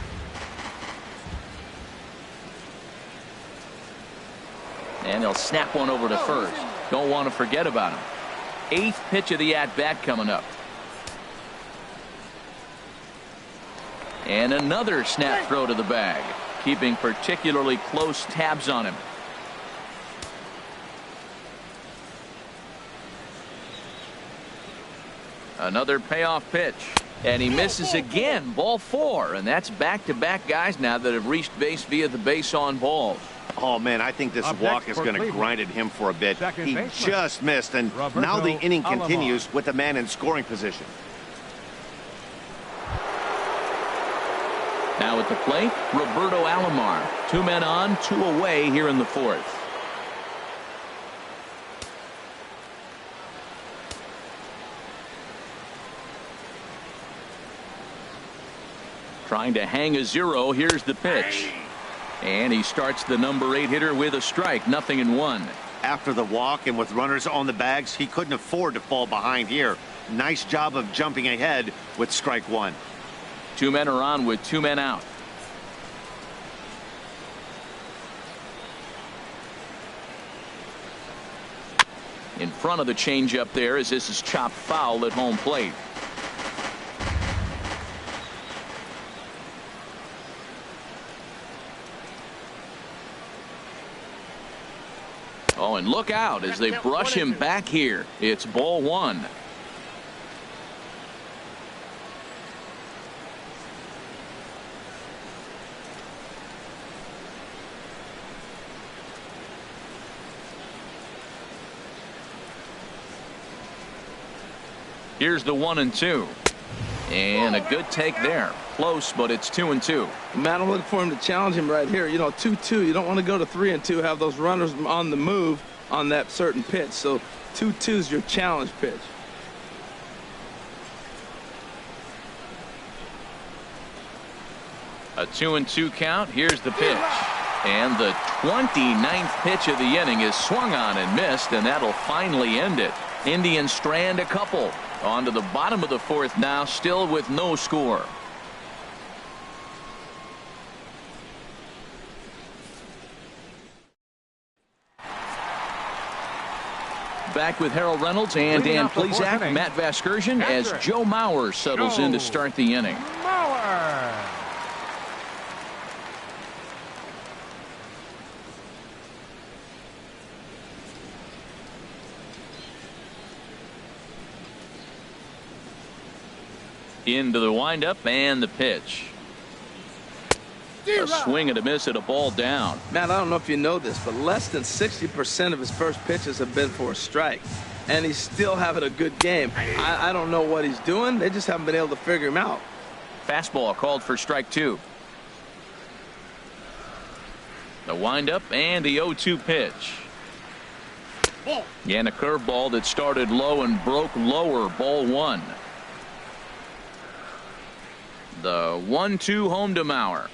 And they'll snap one over to first. Don't want to forget about him. 8th pitch of the at-bat coming up. And another snap throw to the bag, keeping particularly close tabs on him. Another payoff pitch, and he misses again. Ball 4, and that's back-to-back guys now that have reached base via the base on balls. Oh, man, I think this walk is going to grind at him for a bit. He just missed, and now the inning continues with the man in scoring position. Now at the plate, Roberto Alomar. 2 men on, 2 away here in the 4th. Trying to hang a 0. Here's the pitch. And he starts the number 8 hitter with a strike. 0-1. After the walk and with runners on the bags, he couldn't afford to fall behind here. Nice job of jumping ahead with strike 1. 2 men are on with 2 men out. In front of the changeup there as this is chopped foul at home plate. Oh, and look out as they brush him back here. It's ball 1. Here's the 1-2. And a good take there. Close, but it's 2-2. Man, I'm looking for him to challenge him right here. You know, 2-2. You don't want to go to 3-2, have those runners on the move on that certain pitch. So 2-2 is your challenge pitch. A 2-2 count. Here's the pitch. And the 29th pitch of the inning is swung on and missed, and that'll finally end it. Indians strand a couple. On to the bottom of the 4th now, still with no score. Back with Harold Reynolds and Dan Plesac, Matt Vasgersian, as Joe Mauer settles in to start the inning. Into the windup and the pitch. A swing and a miss at a ball down. Matt, I don't know if you know this, but less than 60% of his first pitches have been for a strike. And he's still having a good game. I don't know what he's doing. They just haven't been able to figure him out. Fastball called for strike 2. The windup and the 0-2 pitch. And a curveball that started low and broke lower. Ball 1. The 1-2 home to Mauer.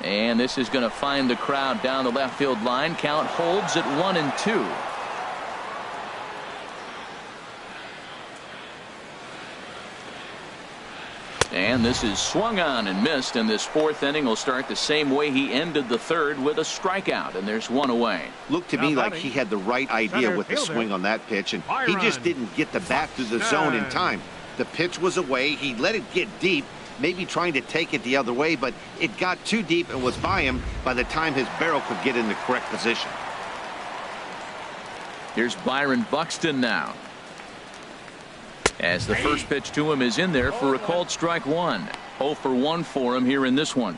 And this is going to find the crowd down the left field line. Count holds at 1-2. And this is swung on and missed, and this 4th inning will start the same way he ended the 3rd, with a strikeout, and there's 1 away. Looked to me like he had the right idea with the swing on that pitch, and he just didn't get the bat through the zone in time. The pitch was away. He let it get deep, maybe trying to take it the other way, but it got too deep and was by him by the time his barrel could get in the correct position. Here's Byron Buxton now, as the first pitch to him is in there for a called strike 1. 0 for 1 for him here in this one.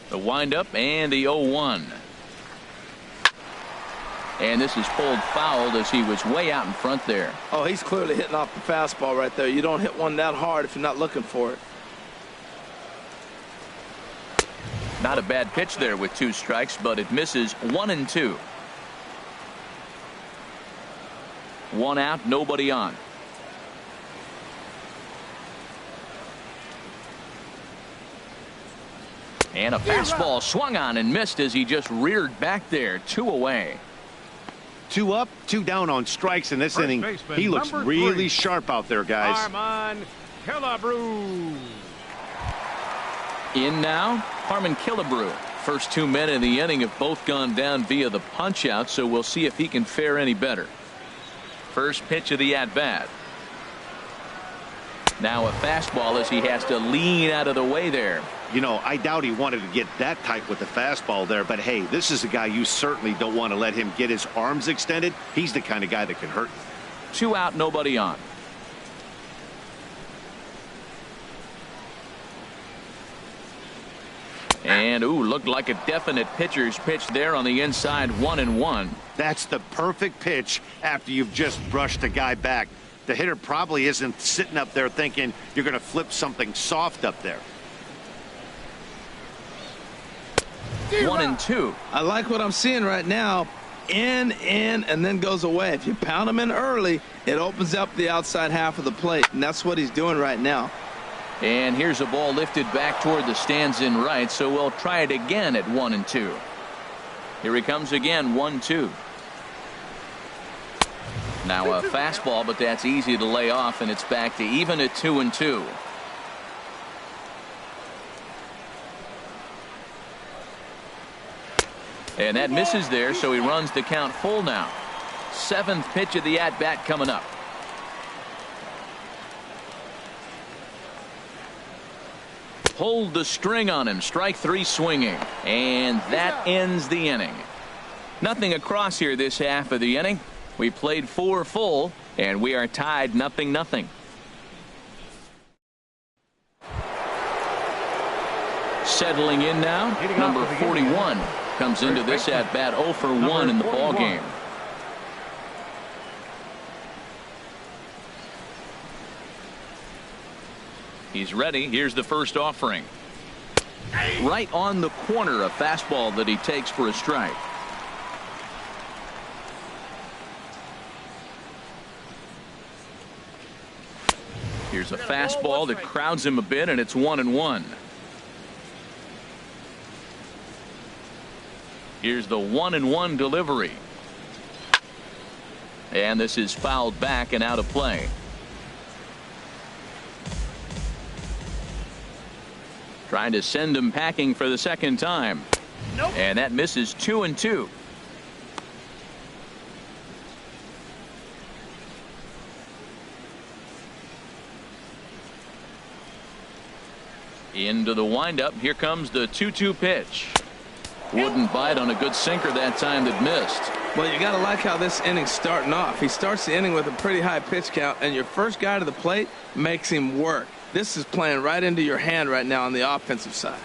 The windup and the 0-1. And this is pulled fouled as he was way out in front there. Oh, he's clearly hitting off the fastball right there. You don't hit one that hard if you're not looking for it. Not a bad pitch there with 2 strikes, but it misses 1-2. 1 out, nobody on. And a fastball swung on and missed as he just reared back there. 2 away. 2 up, 2 down on strikes in this inning. He looks really sharp out there, guys. Harmon Killebrew. In now, Harmon Killebrew. First 2 men in the inning have both gone down via the punch out, so we'll see if he can fare any better. First pitch of the at-bat. Now a fastball as he has to lean out of the way there. You know, I doubt he wanted to get that tight with the fastball there, but hey, this is a guy you certainly don't want to let him get his arms extended. He's the kind of guy that can hurt. 2 out, nobody on. And ooh, looked like a definite pitcher's pitch there on the inside. 1-1. That's the perfect pitch after you've just brushed a guy back. The hitter probably isn't sitting up there thinking you're going to flip something soft up there. 1-2. I like what I'm seeing right now. In, and then goes away. If you pound him in early, it opens up the outside half of the plate, and that's what he's doing right now. And here's a ball lifted back toward the stands in right, so we'll try it again at 1-2. Here he comes again, 1-2. Now a fastball, but that's easy to lay off, and it's back to even at 2-2. And that misses there, so he runs the count full now. 7th pitch of the at-bat coming up. Pulled the string on him. Strike 3 swinging. And that ends the inning. Nothing across here this half of the inning. We played 4 full, and we are tied 0-0. Settling in now, number 41 comes into this at bat 0 for 1 in the ball game. He's ready. Here's the first offering. Right on the corner, a fastball that he takes for a strike. Here's a fastball that crowds him a bit, and it's 1-1. Here's the 1-1 delivery. And this is fouled back and out of play. Trying to send him packing for the second time. Nope. And that misses 2-2. Into the windup. Here comes the 2-2 pitch. Wouldn't bite on a good sinker that time that missed. Well, you got to like how this inning's starting off. He starts the inning with a pretty high pitch count, and your first guy to the plate makes him work. This is playing right into your hand right now on the offensive side.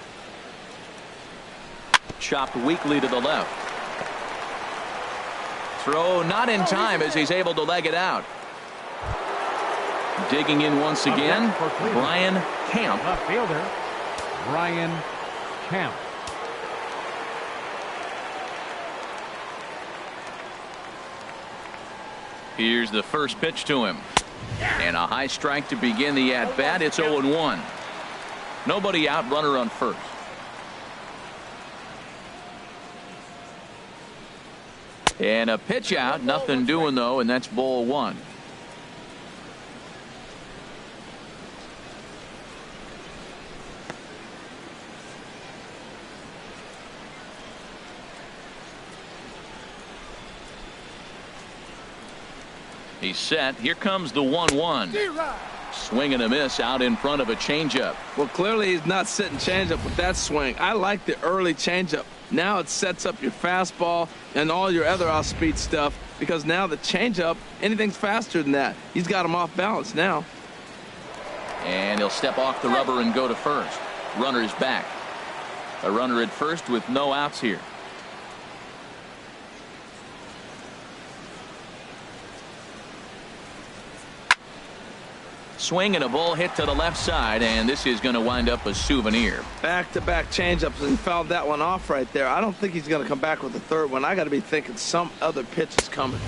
Chopped weakly to the left. Throw not in time as he's able to leg it out. Digging in once again, Brian Camp. Left fielder, Brian Camp. Here's the first pitch to him. And a high strike to begin the at-bat. It's 0-1. Nobody out, runner on first. And a pitch out, nothing doing though, and that's ball 1. He's set. Here comes the 1-1. Swing and a miss out in front of a changeup. Well, clearly he's not sitting changeup with that swing. I like the early changeup. Now it sets up your fastball and all your other off-speed stuff, because now the changeup, anything's faster than that. He's got him off balance now. And he'll step off the rubber and go to first. Runner's back. A runner at first with no outs here. swing and a ball hit to the left side, and this is going to wind up a souvenir. Back-to-back changeups, and he fouled that one off right there. I don't think he's going to come back with the third one. I got to be thinking some other pitch is coming.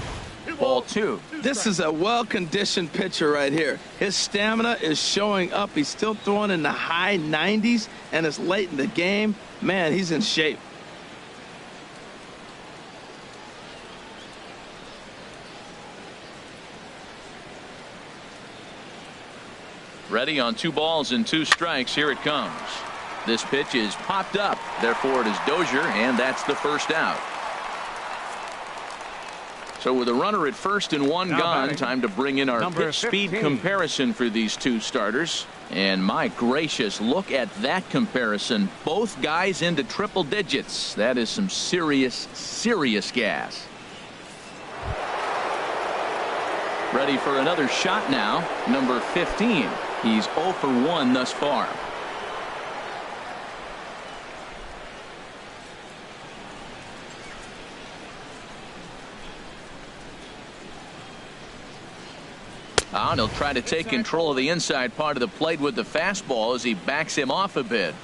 Ball two. This is a well-conditioned pitcher right here. His stamina is showing up. He's still throwing in the high 90s, and it's late in the game. Man, he's in shape. Ready on 2 balls and 2 strikes. Here it comes. This pitch is popped up. Therefore, it is Dozier, and that's the first out. So with a runner at first and one gone, time to bring in our pitch speed comparison for these 2 starters. And my gracious, look at that comparison. Both guys into triple digits. That is some serious gas. Ready for another shot now. Number 15. He's 0 for 1 thus far. And he'll try to take control of the inside part of the plate with the fastball as he backs him off a bit.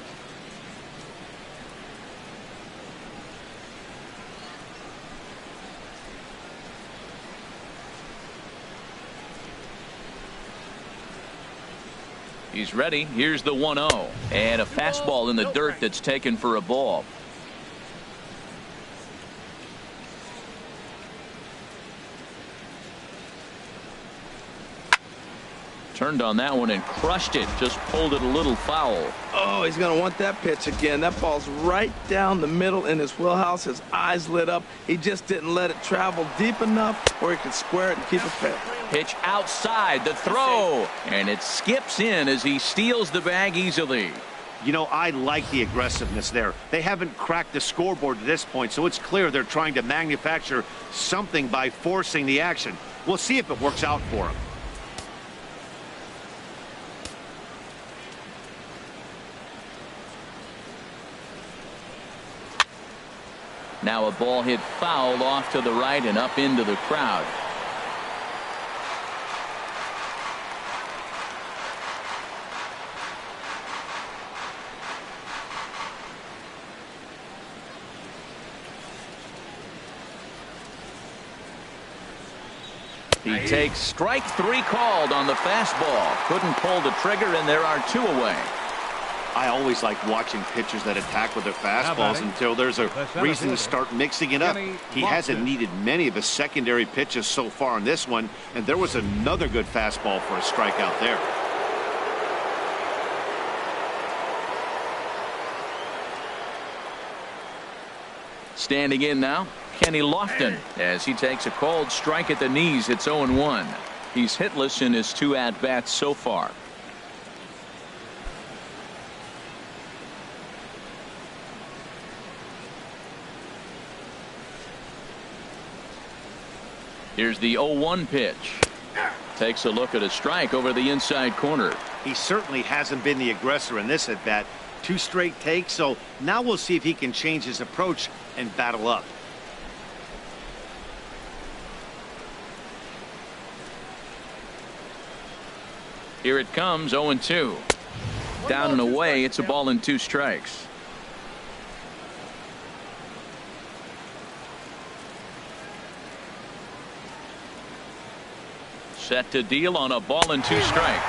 He's ready. Here's the 1-0. And a fastball in the dirt that's taken for a ball. Turned on that one and crushed it. Just pulled it a little foul. Oh, he's going to want that pitch again. That ball's right down the middle in his wheelhouse. His eyes lit up. He just didn't let it travel deep enough where he could square it and keep it fair. Pitch outside, the throw, and it skips in as he steals the bag easily. You know, I like the aggressiveness there. They haven't cracked the scoreboard to this point, so it's clear they're trying to manufacture something by forcing the action. We'll see if it works out for them. Now a ball hit foul off to the right and up into the crowd. He takes strike 3 called on the fastball. Couldn't pull the trigger, and there are 2 away. I always like watching pitchers that attack with their fastballs until there's a reason to start mixing it up. He hasn't needed many of his secondary pitches so far in this one, and there was another good fastball for a strikeout there. Standing in now, Kenny Lofton, as he takes a called strike at the knees. It's 0-1. He's hitless in his 2 at-bats so far. Here's the 0-1 pitch. Takes a look at a strike over the inside corner. He certainly hasn't been the aggressor in this at bat. 2 straight takes, so now we'll see if he can change his approach and battle up. Here it comes, 0-2. Down and away, it's a ball and 2 strikes. Set to deal on a ball and 2 strikes.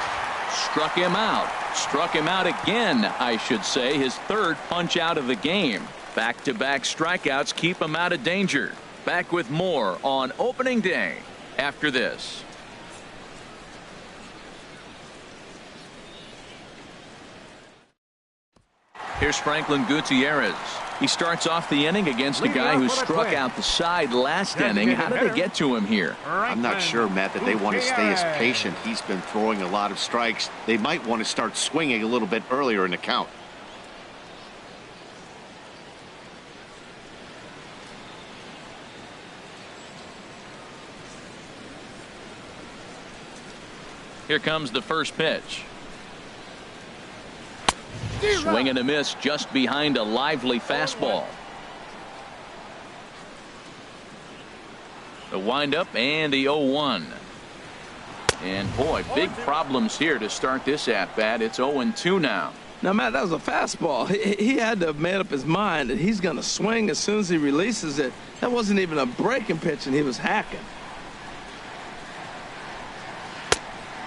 Struck him out. Struck him out again, I should say. His 3rd punch out of the game. Back-to-back strikeouts keep him out of danger. Back with more on opening day after this. Here's Franklin Gutierrez. He starts off the inning against a guy who struck out the side last inning. How did they get to him here? I'm not sure, Matt, that they want to stay as patient. He's been throwing a lot of strikes. They might want to start swinging a little bit earlier in the count. Here comes the first pitch. Swing and a miss just behind a lively fastball. The windup and the 0-1. And boy, big problems here to start this at-bat. It's 0-2 now. Now, Matt, that was a fastball. He had to have made up his mind that he's going to swing as soon as he releases it. That wasn't even a breaking pitch, and he was hacking.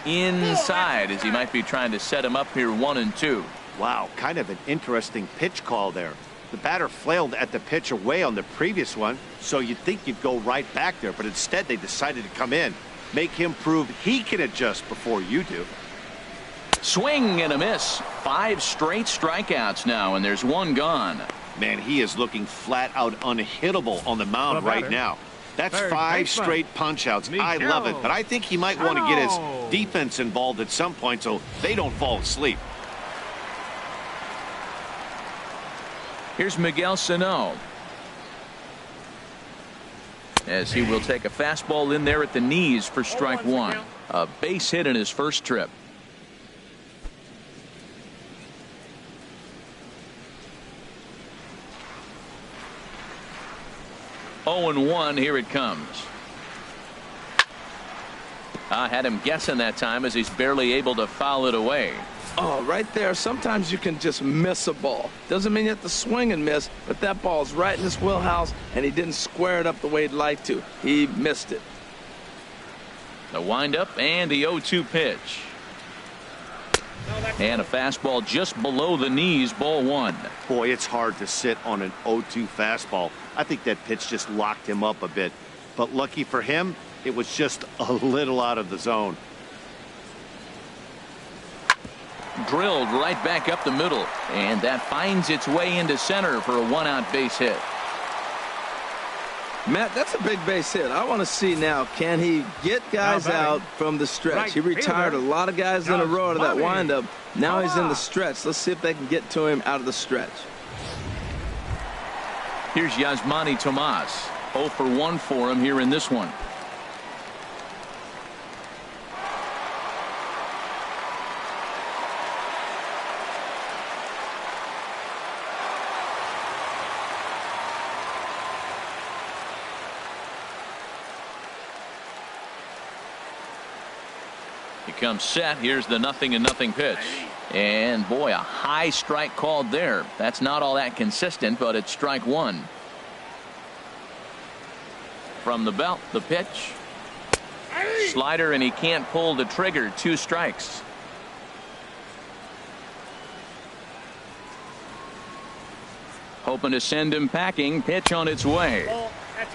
Inside, as he might be trying to set him up here 1-2. Wow, kind of an interesting pitch call there. The batter flailed at the pitch away on the previous one, so you'd think you'd go right back there, but instead they decided to come in. Make him prove he can adjust before you do. Swing and a miss. 5 straight strikeouts now, and there's 1 gone. Man, he is looking flat out unhittable on the mound right now. That's 5 straight punch-outs. I love it, but I think he might want to get his defense involved at some point so they don't fall asleep. Here's Miguel Sano, as he will take a fastball in there at the knees for strike 1. A base hit in his first trip. Oh, and 1. Here it comes. I had him guessing that time, as he's barely able to foul it away. Oh, right there. Sometimes you can just miss a ball. Doesn't mean you have to swing and miss, but that ball's right in his wheelhouse, and he didn't square it up the way he'd like to. He missed it. The windup and the 0-2 pitch. And a fastball just below the knees, ball 1. Boy, it's hard to sit on an 0-2 fastball. I think that pitch just locked him up a bit. But lucky for him, it was just a little out of the zone. Drilled right back up the middle, and that finds its way into center for a 1-out base hit. Matt, that's a big base hit. I want to see now, can he get guys out from the stretch? He retired a lot of guys in a row to that windup. Now he's in the stretch. Let's see if they can get to him out of the stretch. Here's Yasmani Tomas. 0 for 1 for him here in this one. He comes set. Here's the 0-0 pitch. And boy, a high strike called there. That's not all that consistent, but it's strike 1. From the belt, the pitch. Slider, and he can't pull the trigger. 2 strikes. Hoping to send him packing. Pitch on its way.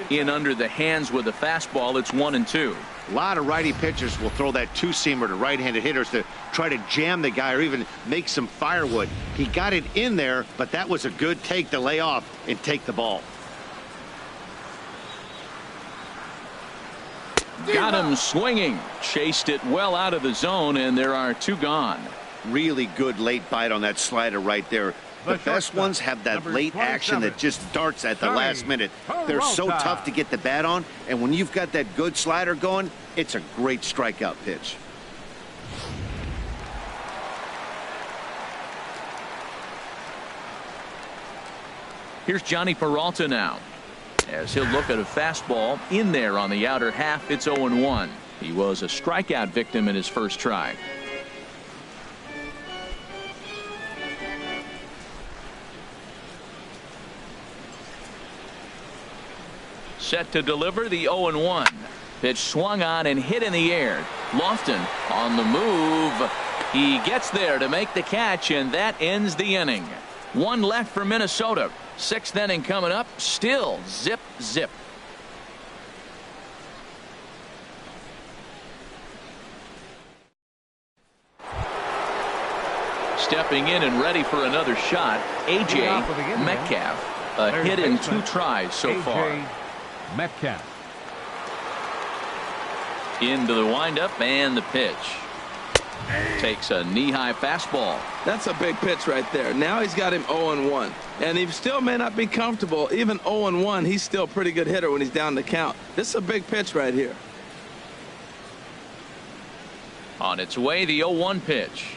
In under the hands with the fastball. It's 1-2. A lot of righty pitchers will throw that 2-seamer to right-handed hitters to try to jam the guy or even make some firewood. He got it in there, but that was a good take to lay off and take the ball. Got him swinging. Chased it well out of the zone, and there are 2 gone. Really good late bite on that slider right there. The best ones have that late action that just darts at the last minute. They're so tough to get the bat on, and when you've got that good slider going, it's a great strikeout pitch. Here's Johnny Peralta now, as he'll look at a fastball in there on the outer half. It's 0-1. He was a strikeout victim in his first try. Set to deliver the 0-1. Pitch swung on and hit in the air. Lofton on the move. He gets there to make the catch, and that ends the inning. 1 left for Minnesota. 6th inning coming up. Still zip, zip. Stepping in and ready for another shot, A.J. Metcalf. A hit in 2 tries so far. Metcalf. Into the windup and the pitch. Takes a knee-high fastball. That's a big pitch right there. Now he's got him 0-1. And he still may not be comfortable. Even 0-1, he's still a pretty good hitter when he's down the count. This is a big pitch right here. On its way, the 0-1 pitch.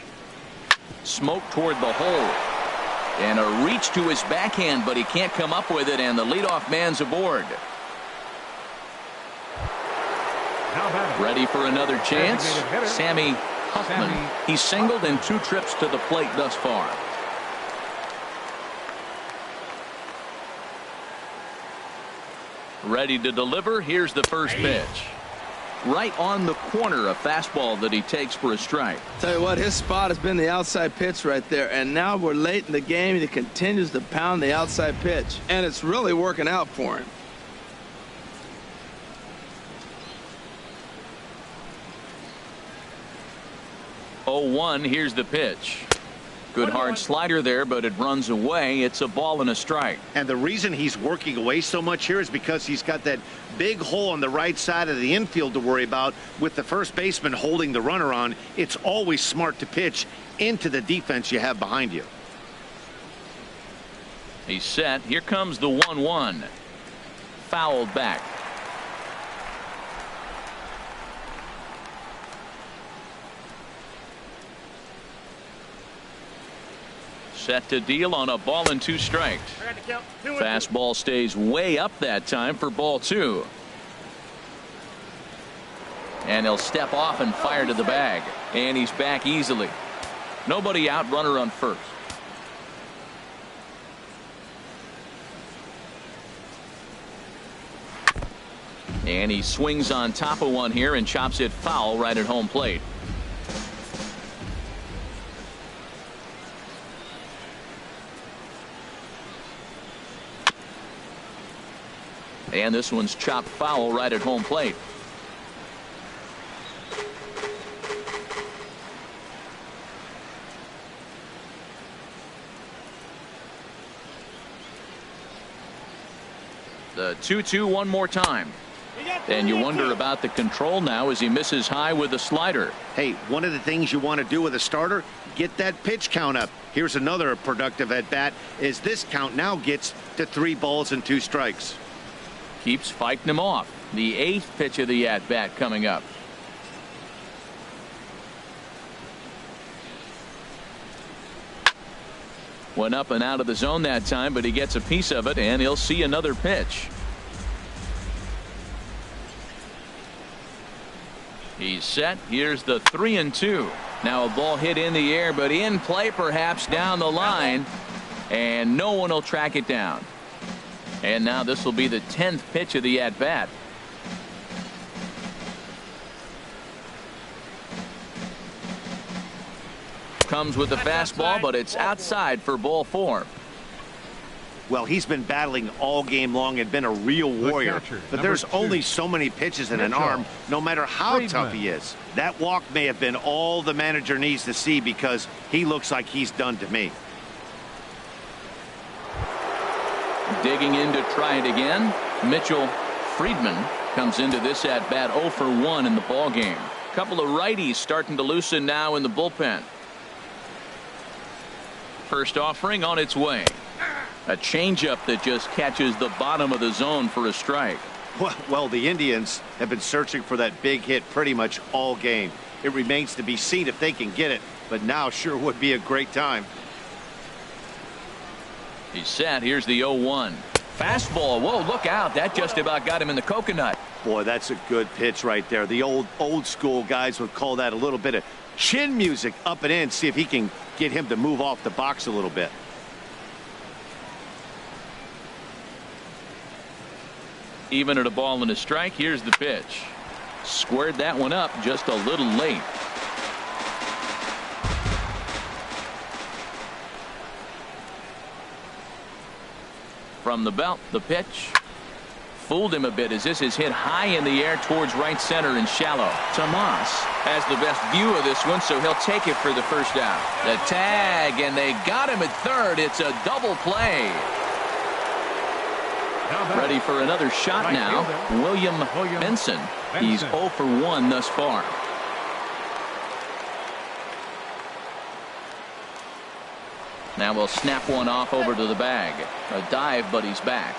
Smoke toward the hole. And a reach to his backhand, but he can't come up with it, and the leadoff man's aboard. Now batting, Ready for another chance. Designated hitter, Sammy Huffman. He's singled in 2 trips to the plate thus far. Ready to deliver. Here's the first pitch. Right on the corner, a fastball that he takes for a strike. Tell you what, his spot has been the outside pitch right there, and now we're late in the game and he continues to pound the outside pitch, and it's really working out for him. Oh, 1. Here's the pitch. Good hard slider there, but it runs away. It's a ball and a strike. And the reason he's working away so much here is because he's got that big hole on the right side of the infield to worry about with the first baseman holding the runner on. It's always smart to pitch into the defense you have behind you. He's set. Here comes the 1-1. Fouled back. Set to deal on a ball and 2 strikes. Fastball stays way up that time for ball 2. And he'll step off and fire to the bag. And he's back easily. Nobody out, runner on first. And he swings on top of one here and chops it foul right at home plate. And this one's chopped foul right at home plate. The 2-2 one more time. And you wonder about the control now as he misses high with a slider. Hey, one of the things you want to do with a starter, get that pitch count up. Here's another productive at bat as this count now gets to 3 balls and 2 strikes. Keeps fighting him off. The 8th pitch of the at bat coming up. Went up and out of the zone that time, but he gets a piece of it, and he'll see another pitch. He's set. Here's the 3-2. Now a ball hit in the air, but in play perhaps down the line, and no one will track it down. And now this will be the 10th pitch of the at bat. Comes with the fastball, but it's outside for ball 4. Well, he's been battling all game long and been a real warrior. But there's only so many pitches in an arm, no matter how tough he is. That walk may have been all the manager needs to see because he looks like he's done to me. Digging in to try it again. Mitchell Friedman comes into this at bat 0 for 1 in the ball game. Couple of righties starting to loosen now in the bullpen. First offering on its way. A changeup that just catches the bottom of the zone for a strike. Well, the Indians have been searching for that big hit pretty much all game. It remains to be seen if they can get it, but now sure would be a great time. He's set. Here's the 0-1. Fastball. Whoa, look out. That just about got him in the coconut. Boy, that's a good pitch right there. The old school guys would call that a little bit of chin music up and in. See if he can get him to move off the box a little bit. Even at a ball and a strike, here's the pitch. Squared that one up just a little late. From the belt, the pitch. Fooled him a bit as this is hit high in the air towards right center and shallow. Tomas has the best view of this one, so he'll take it for the first out. The tag, and they got him at third. It's a double play. Ready for another shot now. William Benson. He's 0 for 1 thus far. Now we'll snap one off over to the bag. A dive, but he's back.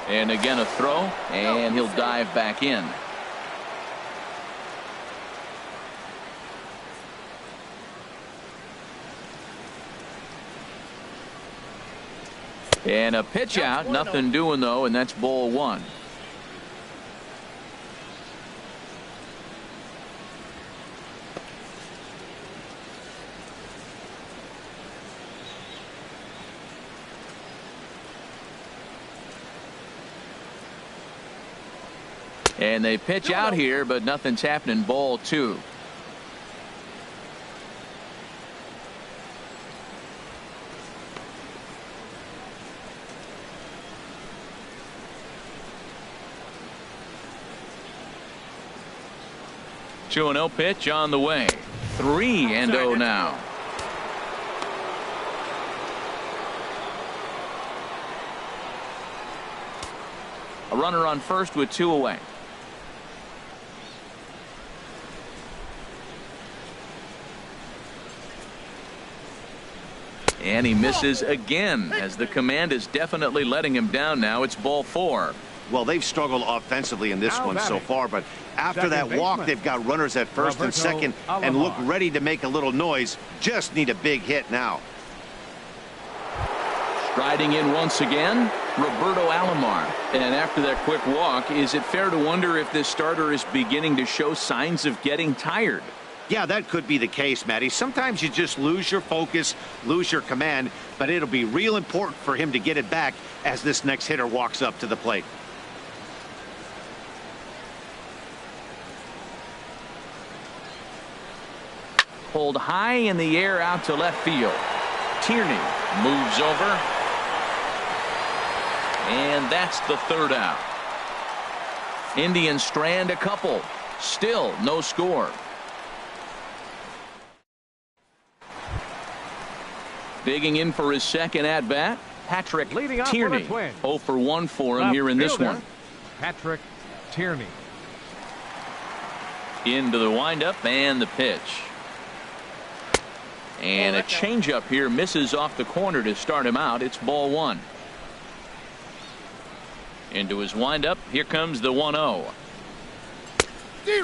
And again a throw, and he'll dive back in. And a pitch out, nothing doing though, and that's ball one. And they pitch out here, but nothing's happening. Ball two. Two and 0 pitch on the way. 3-0 now. A runner on first with 2 away. And he misses again, as the command is definitely letting him down now. It's ball 4. Well, they've struggled offensively in this one so far, but after that walk, they've got runners at first and second and look ready to make a little noise. Just need a big hit now. Striding in once again, Roberto Alomar. And after that quick walk, is it fair to wonder if this starter is beginning to show signs of getting tired? Yeah, that could be the case, Matty. Sometimes you just lose your focus, lose your command, but it'll be real important for him to get it back as this next hitter walks up to the plate. Pulled high in the air out to left field. Tierney moves over. And that's the third out. Indians strand a couple. Still no score. Digging in for his second at bat, Patrick Tierney. 0 for 1 for him here in this one. Patrick Tierney. Into the windup and the pitch. And a changeup here misses off the corner to start him out. It's ball 1. Into his windup. Here comes the 1-0.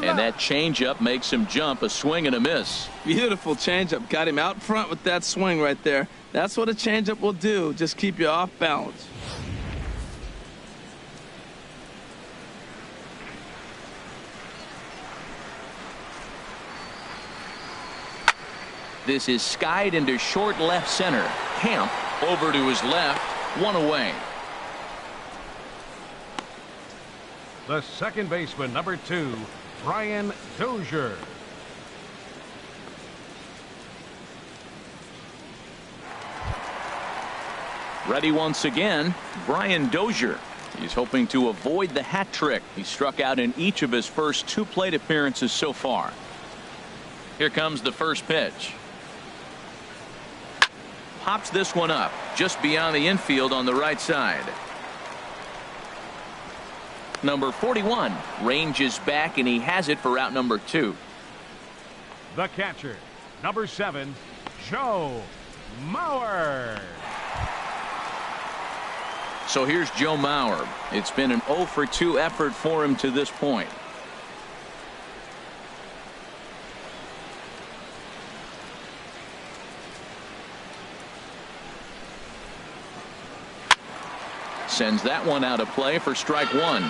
And that changeup makes him jump. A swing and a miss. Beautiful changeup. Got him out front with that swing right there. That's what a changeup will do. Just keep you off balance. This is skied into short left center. Camp over to his left. 1 away. The second baseman, number 2, Brian Dozier. Ready once again, Brian Dozier. He's hoping to avoid the hat trick. He struck out in each of his first 2 plate appearances so far. Here comes the first pitch. Pops this one up just beyond the infield on the right side. Number 41 ranges back, and he has it for out number 2. The catcher, number 7, Joe Mauer. So here's Joe Mauer. It's been an 0 for 2 effort for him to this point. Sends that one out of play for strike 1.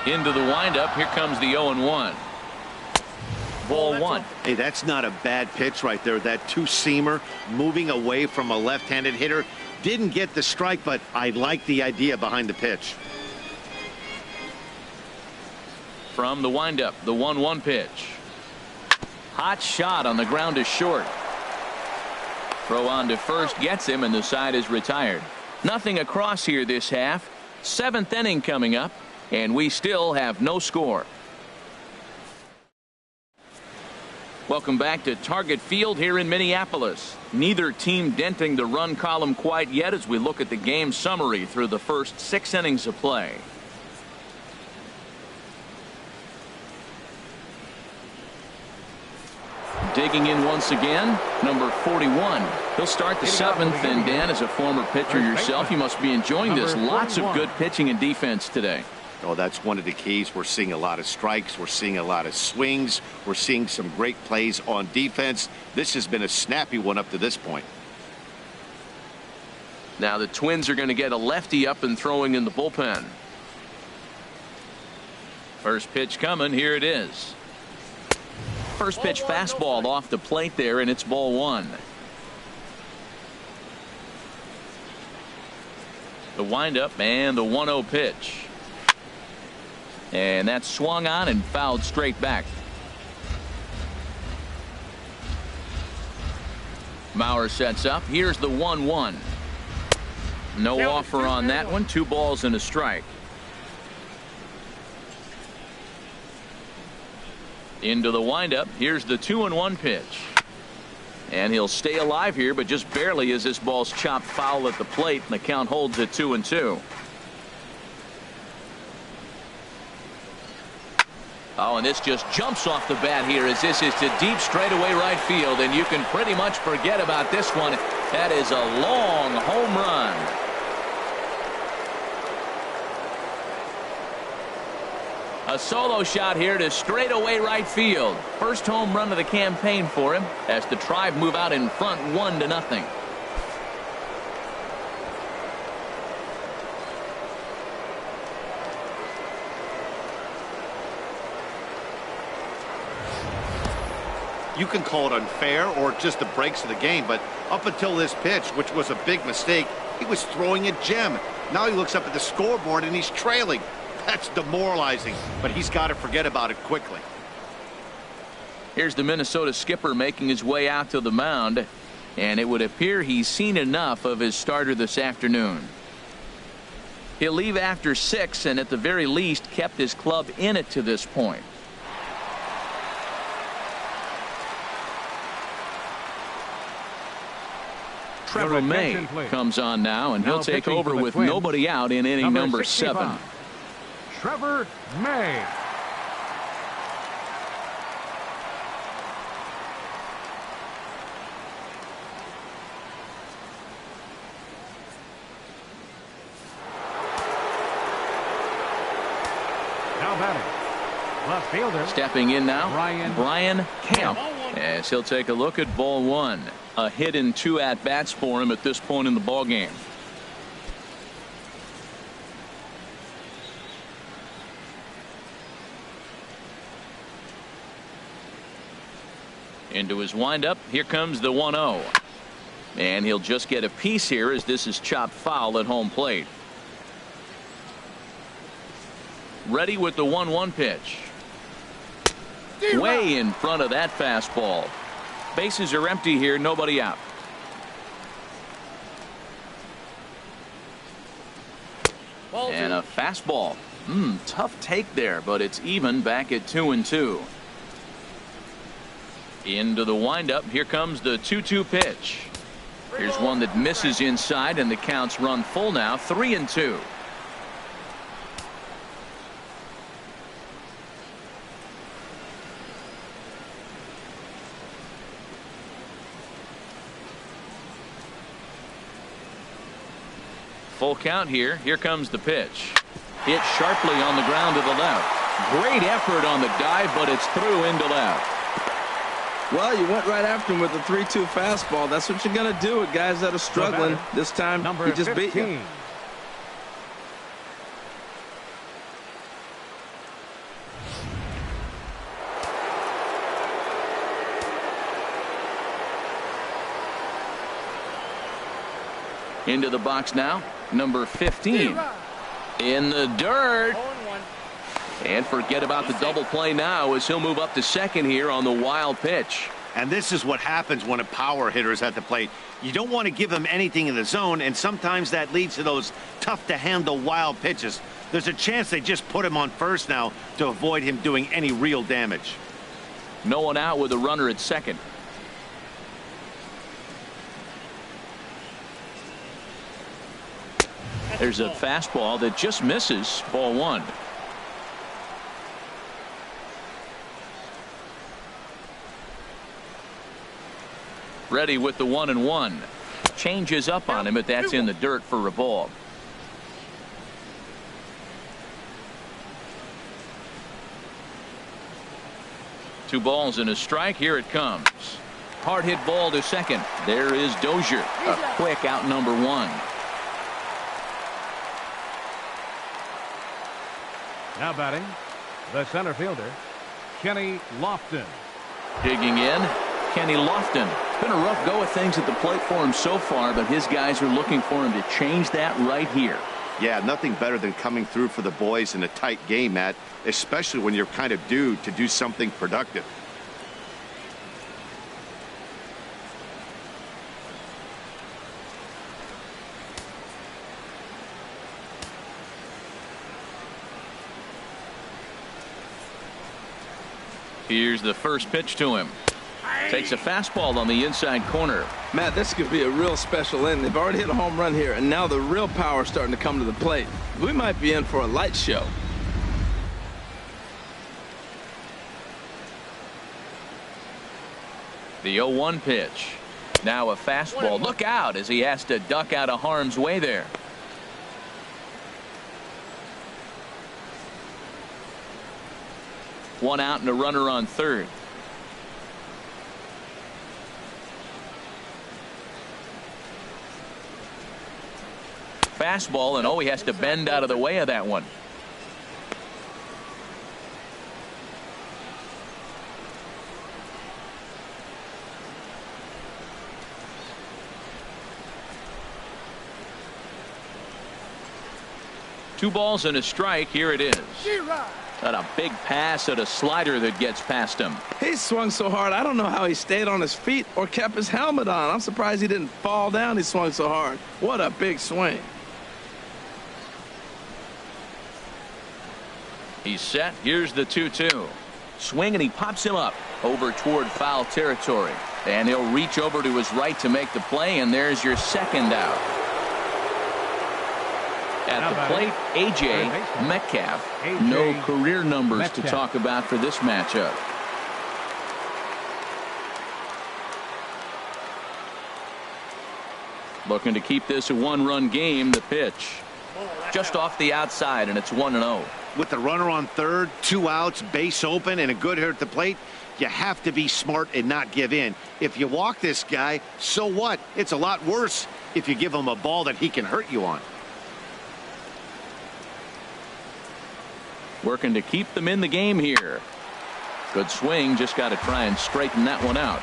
Into the windup. Here comes the 0-1. Ball 1. Hey, that's not a bad pitch right there. That 2-seamer moving away from a left-handed hitter. Didn't get the strike, but I like the idea behind the pitch. From the windup, the 1-1 pitch. Hot shot on the ground to short. Throw on to first gets him, and the side is retired. Nothing across here this half. 7th inning coming up, and we still have no score. Welcome back to Target Field here in Minneapolis. Neither team denting the run column quite yet as we look at the game summary through the first 6 innings of play. Digging in once again, number 41. He'll start the 7th, and Dan, as a former pitcher yourself, you must be enjoying this. Lots of good pitching and defense today. Oh, that's one of the keys. We're seeing a lot of strikes. We're seeing a lot of swings. We're seeing some great plays on defense. This has been a snappy one up to this point. Now the Twins are going to get a lefty up and throwing in the bullpen. First pitch coming. Here it is. First pitch fastball off the plate there, and it's ball one. The windup and the 1-0 pitch. And that's swung on and fouled straight back. Mauer sets up. Here's the 1-1. No offer on that one. 2 balls and a strike. Into the windup. Here's the 2-1 pitch. And he'll stay alive here, but just barely as this ball's chopped foul at the plate, and the count holds at 2-2. Oh, and this just jumps off the bat here as this is to deep straightaway right field, and you can pretty much forget about this one. That is a long home run. A solo shot here to straightaway right field. First home run of the campaign for him as the Tribe move out in front 1-0. You can call it unfair or just the breaks of the game, but up until this pitch, which was a big mistake, he was throwing a gem. Now he looks up at the scoreboard and he's trailing. That's demoralizing, but he's got to forget about it quickly. Here's the Minnesota skipper making his way out to the mound, and it would appear he's seen enough of his starter this afternoon. He'll leave after 6 and at the very least kept his club in it to this point. Trevor May comes on now, and he'll take over with nobody out in inning number 7. Trevor May. Now batting, left fielder. Stepping in now, Brian Camp, Camp. as he'll take a look at ball 1. A hit in 2 at-bats for him at this point in the ball game. Into his windup. Here comes the 1-0. And he'll just get a piece here as this is chopped foul at home plate. Ready with the 1-1 pitch. Way in front of that fastball. Bases are empty here. Nobody out. And a fastball. Tough take there, but it's even back at 2-2. Into the windup. Here comes the 2-2 pitch. Here's one that misses inside, and the counts run full now. 3-2. Full count here. Here comes the pitch. Hit sharply on the ground to the left. Great effort on the dive, but it's through into left. Well, you went right after him with the 3-2 fastball. That's what you're going to do with guys that are struggling. This time, he just beat you. Into the box now, number 15. In the dirt. And forget about the double play now as he'll move up to second here on the wild pitch. And this is what happens when a power hitter is at the plate. You don't want to give him anything in the zone, and sometimes that leads to those tough to handle wild pitches. There's a chance they just put him on first now to avoid him doing any real damage. No one out with a runner at second. There's a fastball that just misses. Ball 1. Ready with the 1-1. Changes up on him, but that's in the dirt for a ball. 2 balls and a strike. Here it comes. Hard hit ball to second. There is Dozier. A quick out, number 1. Now batting, the center fielder, Kenny Lofton. Digging in, Kenny Lofton. It's been a rough go of things at the plate for him so far, but his guys are looking for him to change that right here. Yeah, nothing better than coming through for the boys in a tight game, Matt, especially when you're kind of due to do something productive. Here's the first pitch to him. Takes a fastball on the inside corner. Matt, this could be a real special inning. They've already hit a home run here, and now the real power is starting to come to the plate. We might be in for a light show. The 0-1 pitch. Now a fastball. Look out as he has to duck out of harm's way there. One out and a runner on third. Fastball, and he has to bend out of the way of that one. Two balls and a strike. Here it is. Got a big pass at a slider that gets past him. He swung so hard, I don't know how he stayed on his feet or kept his helmet on. I'm surprised he didn't fall down. He swung so hard. What a big swing. He's set. Here's the 2-2. Swing, and he pops him up over toward foul territory. And he'll reach over to his right to make the play, and there's your second out. At the plate, A.J. Metcalf. No career numbers to talk about for this matchup. Looking to keep this a one-run game. The pitch just off the outside, and it's 1-0. With the runner on third, 2 outs, base open, and a good hitter at the plate, you have to be smart and not give in. If you walk this guy, so what? It's a lot worse if you give him a ball that he can hurt you on. Working to keep them in the game here. Good swing. Just got to try and straighten that one out.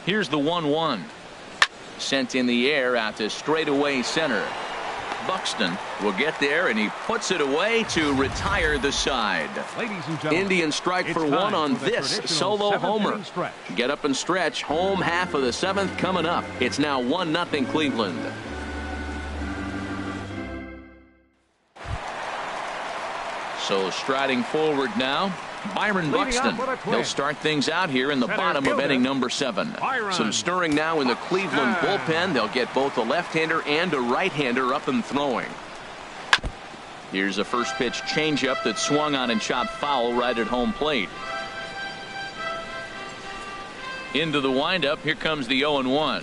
Here's the 1-1. Sent in the air out to straightaway center. Buxton will get there, and he puts it away to retire the side. Ladies and gentlemen, Indian strike for one on this solo homer. Get up and stretch. Home half of the 7th coming up. It's now 1-0 Cleveland. So striding forward now, Byron Buxton. He'll start things out here in the bottom of inning number 7. Some stirring now in the Cleveland bullpen. They'll get both a left-hander and a right-hander up and throwing. Here's a first pitch changeup that swung on and chopped foul right at home plate. Into the windup. Here comes the 0-1.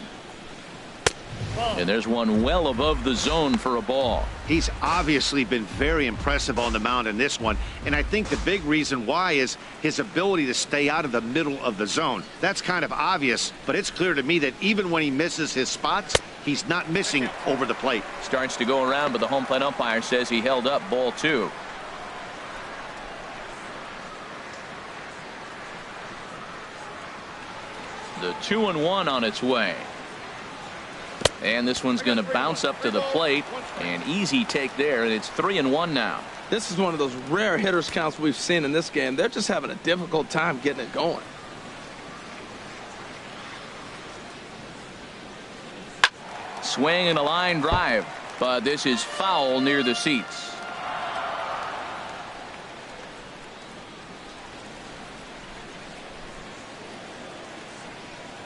And there's one well above the zone for a ball. He's obviously been very impressive on the mound in this one, and I think the big reason why is his ability to stay out of the middle of the zone. That's kind of obvious, but it's clear to me that even when he misses his spots, he's not missing over the plate. Starts to go around, but the home plate umpire says he held up ball 2. The 2-1 on its way. And this one's going to bounce up to the plate. An easy take there, and it's 3-1 now. This is one of those rare hitters counts we've seen in this game. They're just having a difficult time getting it going. Swing and a line drive, but this is foul near the seats.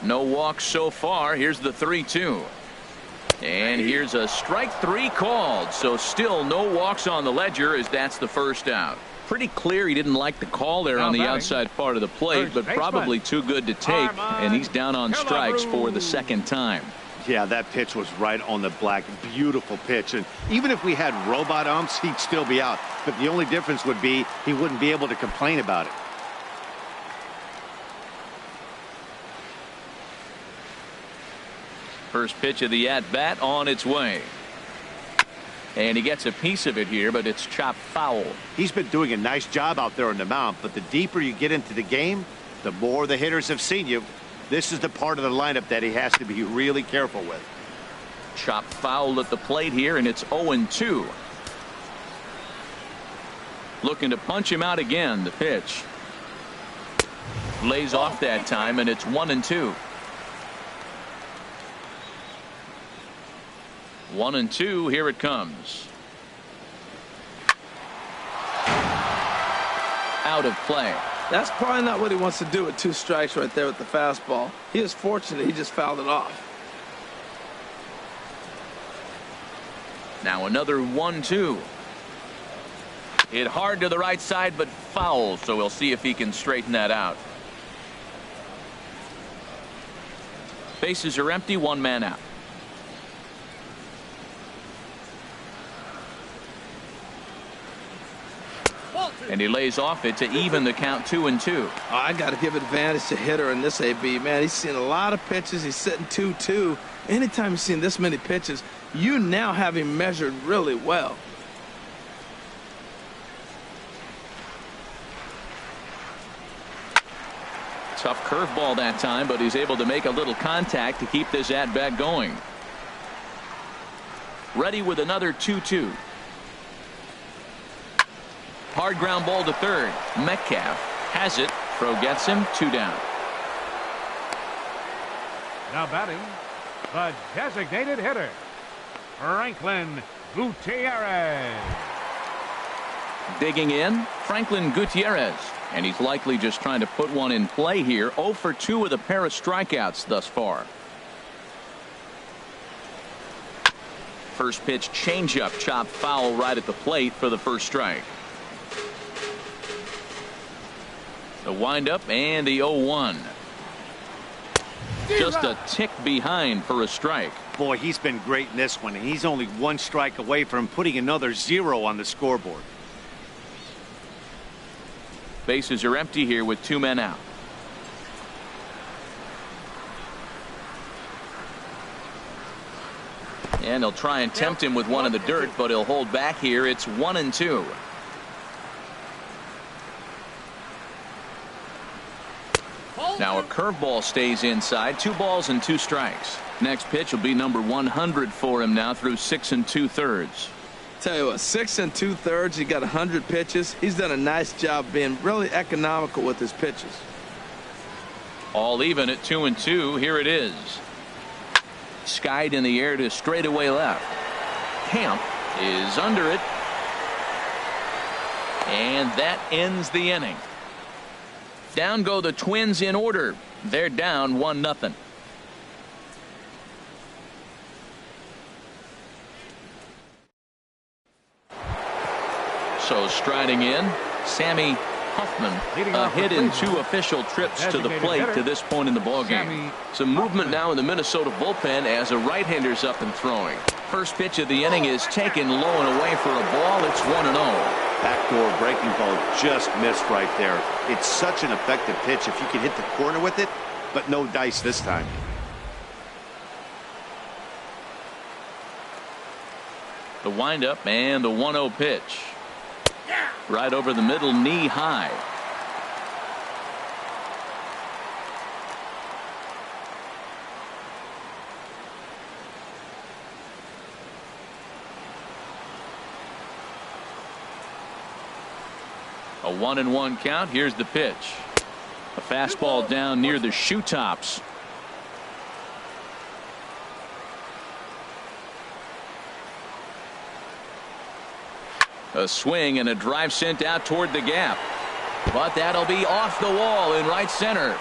No walks so far. Here's the 3-2. And here's a strike 3 called. So still no walks on the ledger, as that's the first out. Pretty clear he didn't like the call there on the outside part of the plate, but probably too good to take, and he's down on strikes for the second time. Yeah, that pitch was right on the black. Beautiful pitch. And even if we had robot umps, he'd still be out. But the only difference would be he wouldn't be able to complain about it. First pitch of the at-bat on its way. And he gets a piece of it here, but it's chopped foul. He's been doing a nice job out there on the mound, but the deeper you get into the game, the more the hitters have seen you. This is the part of the lineup that he has to be really careful with. Chopped foul at the plate here, and it's 0-2. Looking to punch him out again. The pitch lays off that time, and it's 1-2. 1-2. Here it comes. Out of play. That's probably not what he wants to do with 2 strikes right there with the fastball. He is fortunate he just fouled it off. Now another 1-2. Hit hard to the right side, but foul, so we'll see if he can straighten that out. Bases are empty, 1 man out. And he lays off it to even the count 2-2. Oh, I got to give advantage to hitter in this AB, man. He's seen a lot of pitches. He's sitting 2-2. Anytime you've seen this many pitches, you now have him measured really well. Tough curveball that time, but he's able to make a little contact to keep this at-bat going. Ready with another 2-2. Hard ground ball to third. Metcalf has it. Throw gets him. 2 down. Now batting, the designated hitter, Franklin Gutierrez. Digging in, Franklin Gutierrez. And he's likely just trying to put one in play here. 0 for 2 with a pair of strikeouts thus far. First pitch changeup, chopped foul right at the plate for the first strike. The windup and the 0-1. Just a tick behind for a strike. Boy, he's been great in this one. He's only 1 strike away from putting another 0 on the scoreboard. Bases are empty here with 2 men out. And they'll try and tempt him with one in the dirt, but he'll hold back here. It's 1-2. Now a curveball stays inside. 2 balls and 2 strikes. Next pitch will be number 100 for him now through 6 2/3. Tell you what, 6 2/3. He got 100 pitches. He's done a nice job being really economical with his pitches. All even at 2-2. Here it is. Skied in the air to straightaway left. Camp is under it. And that ends the inning. Down go the Twins in order. They're down 1-0. So striding in, Sammy Huffman, a hit in 2 official trips to the plate to this point in the ballgame. Some movement now in the Minnesota bullpen as a right-hander's up and throwing. First pitch of the inning is taken low and away for a ball. It's 1-0. Backdoor breaking ball just missed right there. It's such an effective pitch if you can hit the corner with it, but no dice this time. The windup and the 1-0 pitch. Right over the middle, knee high. A 1-1 count. Here's the pitch. A fastball down near the shoe tops. A swing and a drive sent out toward the gap. But that'll be off the wall in right center.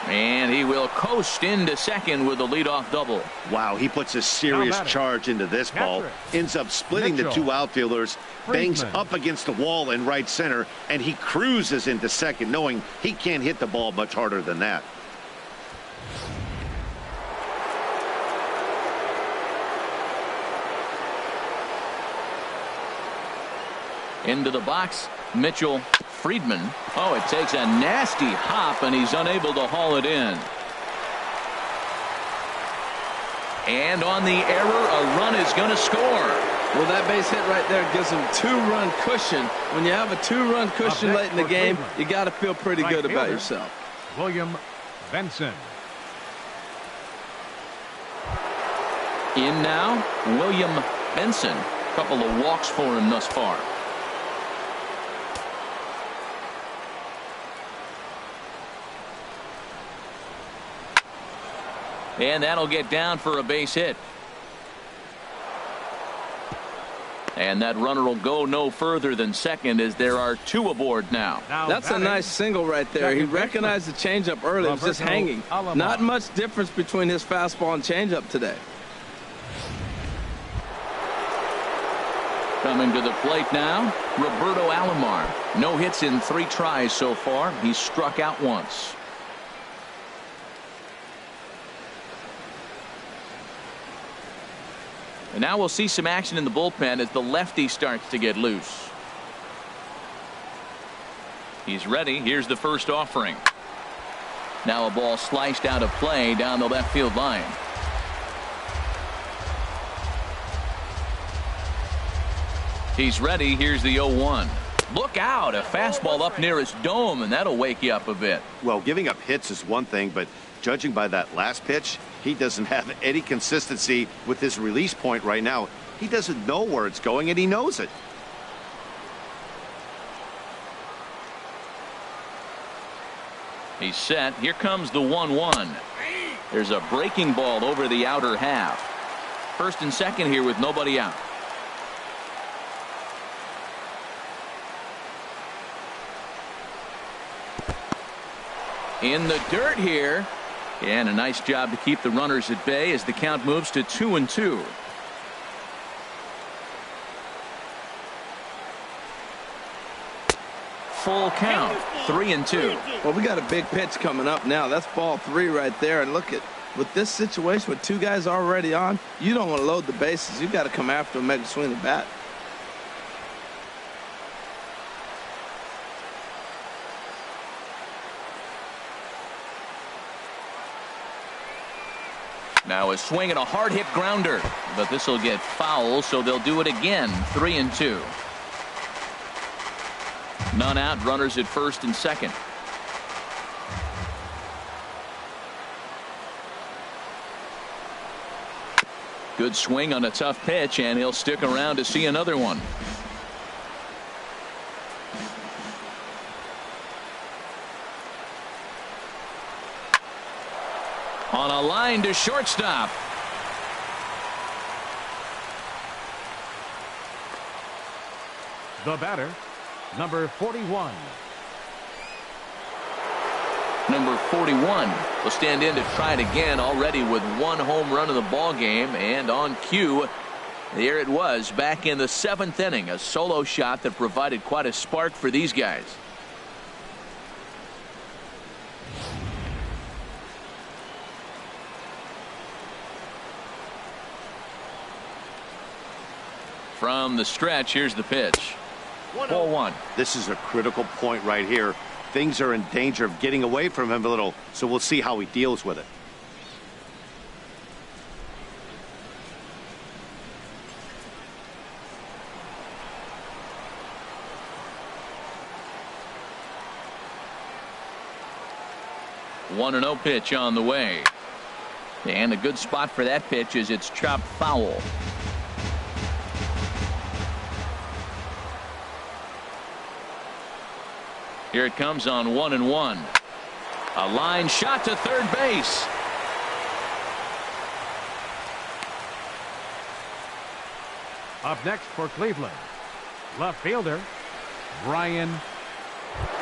And he will coast into second with a leadoff double. Wow, he puts a serious charge into this ball. Ends up splitting the 2 outfielders. Bangs up against the wall in right center. And he cruises into second, knowing he can't hit the ball much harder than that. Into the box, Mitchell Friedman. Oh, it takes a nasty hop, and he's unable to haul it in. And on the error, a run is going to score. Well, that base hit right there gives him 2-run cushion. When you have a 2-run cushion late in the game, you got to feel pretty good about yourself. William Benson. In now, William Benson. A couple of walks for him thus far. And that'll get down for a base hit. And that runner will go no further than second as there are 2 aboard now. That's a nice single right there. He recognized the changeup early. It was just hanging. Not much difference between his fastball and changeup today. Coming to the plate now, Roberto Alomar. No hits in 3 tries so far. He's struck out once. And now we'll see some action in the bullpen as the lefty starts to get loose. He's ready. Here's the first offering. Now a ball sliced out of play down the left field line. He's ready. Here's the 0-1. Look out. A fastball up near his dome, and that'll wake you up a bit. Well, giving up hits is one thing, but judging by that last pitch, he doesn't have any consistency with his release point right now. He doesn't know where it's going, and he knows it. He's set. Here comes the 1-1. There's a breaking ball over the outer half. First and second here with nobody out. In the dirt here. And a nice job to keep the runners at bay as the count moves to 2-2. Full count, 3-2. Well, we got a big pitch coming up now. That's ball 3 right there. And look at with this situation with 2 guys already on, you don't want to load the bases. You got to come after him, make a swing of the bat. Now a swing and a hard hit grounder, but this will get foul, so they'll do it again. 3-2. None out, runners at first and second. Good swing on a tough pitch, and he'll stick around to see another one. On a line to shortstop. The batter, number 41. Number 41 will stand in to try it again, already with 1 home run in the ball game, and on cue, there it was back in the 7th inning, a solo shot that provided quite a spark for these guys. From the stretch, here's the pitch. Ball 1. This is a critical point right here. Things are in danger of getting away from him a little, so we'll see how he deals with it. One and 0 pitch on the way. And a good spot for that pitch is it's chopped foul. Here it comes on 1-1. A line shot to third base. Up next for Cleveland, left fielder Brian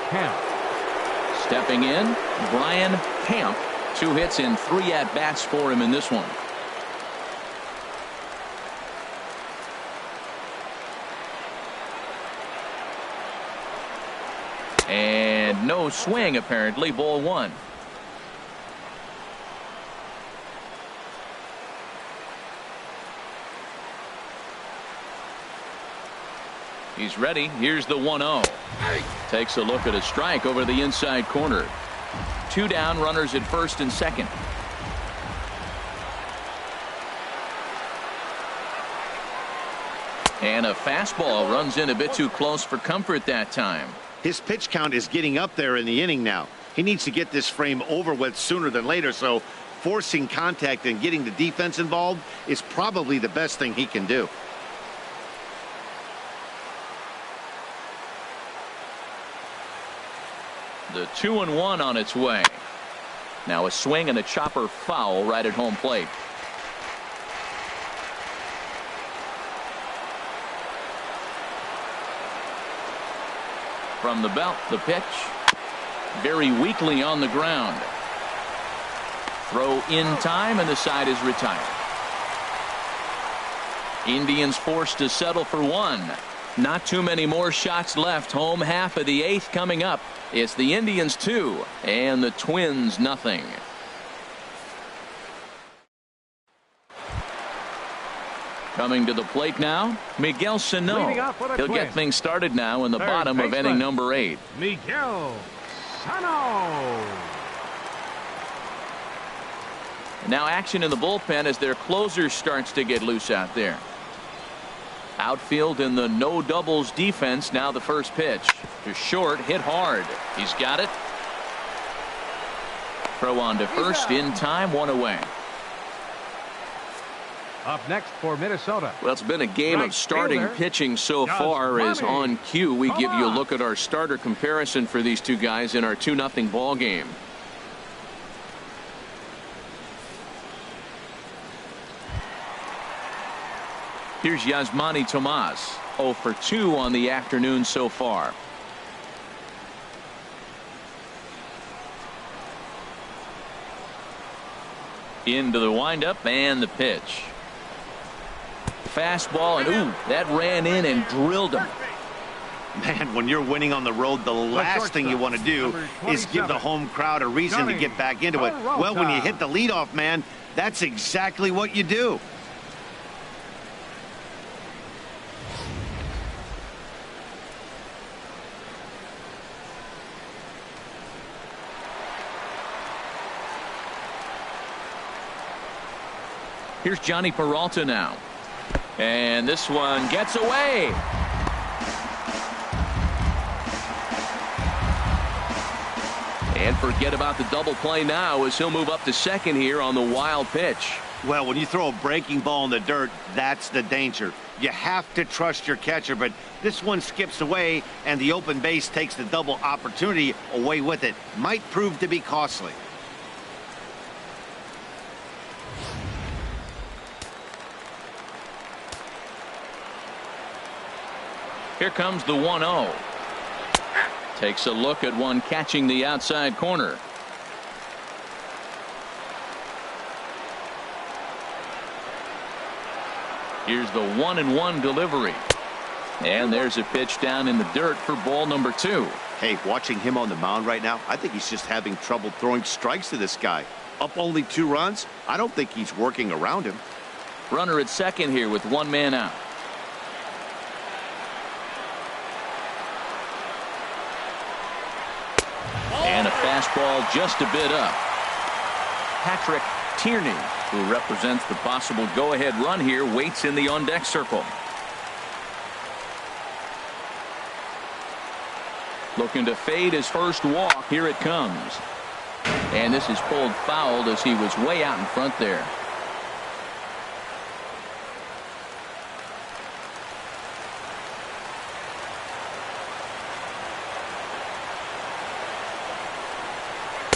Kemp. Stepping in, Brian Kemp. 2 hits and 3 at-bats for him in this one. And no swing, apparently. Ball 1. He's ready. Here's the 1-0. Takes a look at a strike over the inside corner. 2 down, runners at first and second. And a fastball runs in a bit too close for comfort that time. His pitch count is getting up there in the inning now. He needs to get this frame over with sooner than later, so forcing contact and getting the defense involved is probably the best thing he can do. The 2-1 on its way. Now a swing and a chopper foul right at home plate. From the belt, the pitch. Very weakly on the ground. Throw in time, and the side is retired. Indians forced to settle for 1. Not too many more shots left. Home half of the 8th coming up. It's the Indians 2 and the Twins nothing. Coming to the plate now, Miguel Sano. He'll get things started now in the bottom of inning number 8. Miguel Sano. Now action in the bullpen as their closer starts to get loose out there. Outfield in the no doubles defense. Now the first pitch to short, hit hard. He's got it. Throw on to first in time, 1 away. Up next for Minnesota. Well, it's been a game of starting pitching so far. As on cue, we give you a look at our starter comparison for these two guys in our 2-0 ball game. Here's Yasmani Tomas, 0 for 2 on the afternoon so far. Into the windup and the pitch. Fastball, and ooh, that ran in and drilled him. Man, when you're winning on the road, the last thing you want to do is give the home crowd a reason to get back into it. Well, when you hit the leadoff man, that's exactly what you do. Here's Johnny Peralta now. And this one gets away. And forget about the double play now as he'll move up to second here on the wild pitch. Well, when you throw a breaking ball in the dirt, that's the danger. You have to trust your catcher, but this one skips away and the open base takes the double opportunity away with it. Might prove to be costly. Here comes the 1-0. Takes a look at one catching the outside corner. Here's the 1-1 delivery. And there's a pitch down in the dirt for ball number 2. Hey, watching him on the mound right now, I think he's just having trouble throwing strikes to this guy. Up only 2 runs? I don't think he's working around him. Runner at second here with 1 man out. And a fastball just a bit up. Patrick Tierney, who represents the possible go-ahead run here, waits in the on-deck circle. Looking to fade his first walk. Here it comes. And this is pulled fouled as he was way out in front there.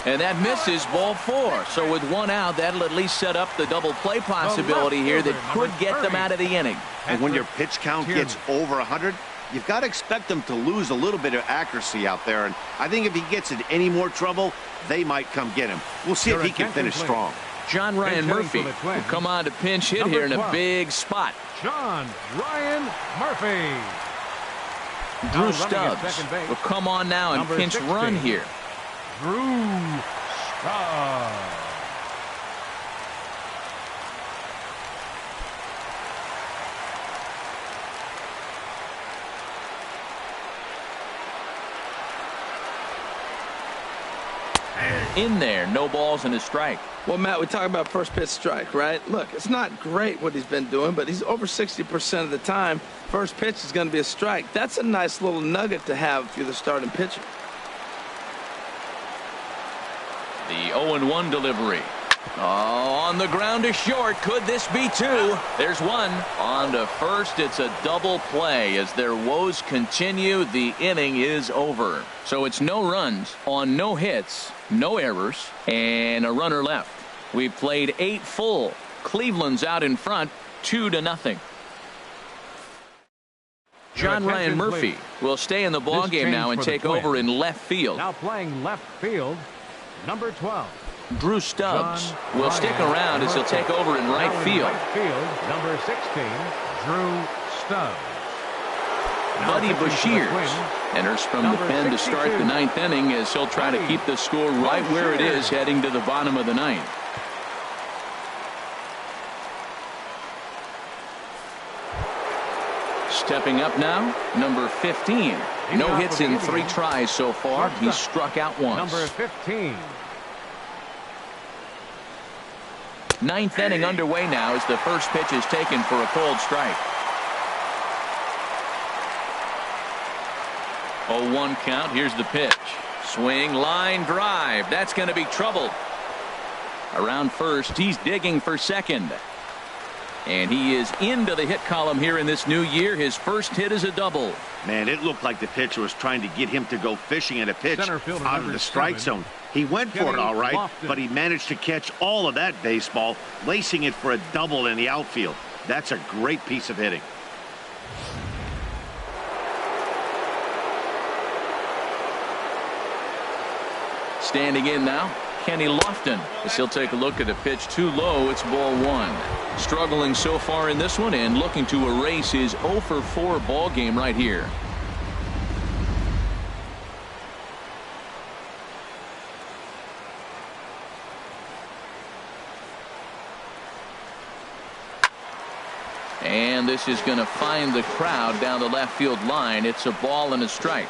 And that misses, ball 4. So with 1 out, that'll at least set up the double play possibility here that could get them out of the inning. And when your pitch count gets over 100, you've got to expect them to lose a little bit of accuracy out there. And I think if he gets in any more trouble, they might come get him. We'll see if he can finish strong. John Ryan Murphy will come on to pinch hit here in a big spot. John Ryan Murphy. Drew Stubbs will come on now and pinch run here. Drew Stubbs. in there. No balls and a strike. Well, Matt, we talk about first pitch strike, right? Look, it's not great what he's been doing, but he's over 60% of the time. First pitch is going to be a strike. That's a nice little nugget to have if you're the starting pitcher. The 0-1 delivery. Oh, on the ground to short. Could this be two? There's one. On to first. It's a double play. As their woes continue, the inning is over. So it's no runs on no hits, no errors, and a runner left. We've played 8 full. Cleveland's out in front, 2-0. John Ryan Murphy will stay in the ballgame now and take over in left field. Now playing left field, number 12. Drew Stubbs will stick around as he'll take over in right field. Number 16, Drew Stubbs. Buddy Bashir enters from the pen to start the 9th inning as he'll try to keep the score right where it is heading to the bottom of the 9th. Stepping up now, number 15. No hits in 3 tries so far. He's struck out once. Number 15. 9th inning underway now as the first pitch is taken for a cold strike. 0-1 count. Here's the pitch. Swing, line, drive. That's going to be trouble. Around first, he's digging for second. And he is into the hit column here in this new year. His first hit is a double. Man, it looked like the pitcher was trying to get him to go fishing at a pitch out of the strike zone. He went for it all right, but he managed to catch all of that baseball, lacing it for a double in the outfield. That's a great piece of hitting. Standing in now, Kenny Lofton, as he'll take a look at a pitch too low. It's ball 1. Struggling so far in this one and looking to erase his 0-for-4 ball game right here. And this is going to find the crowd down the left field line. It's a ball and a strike.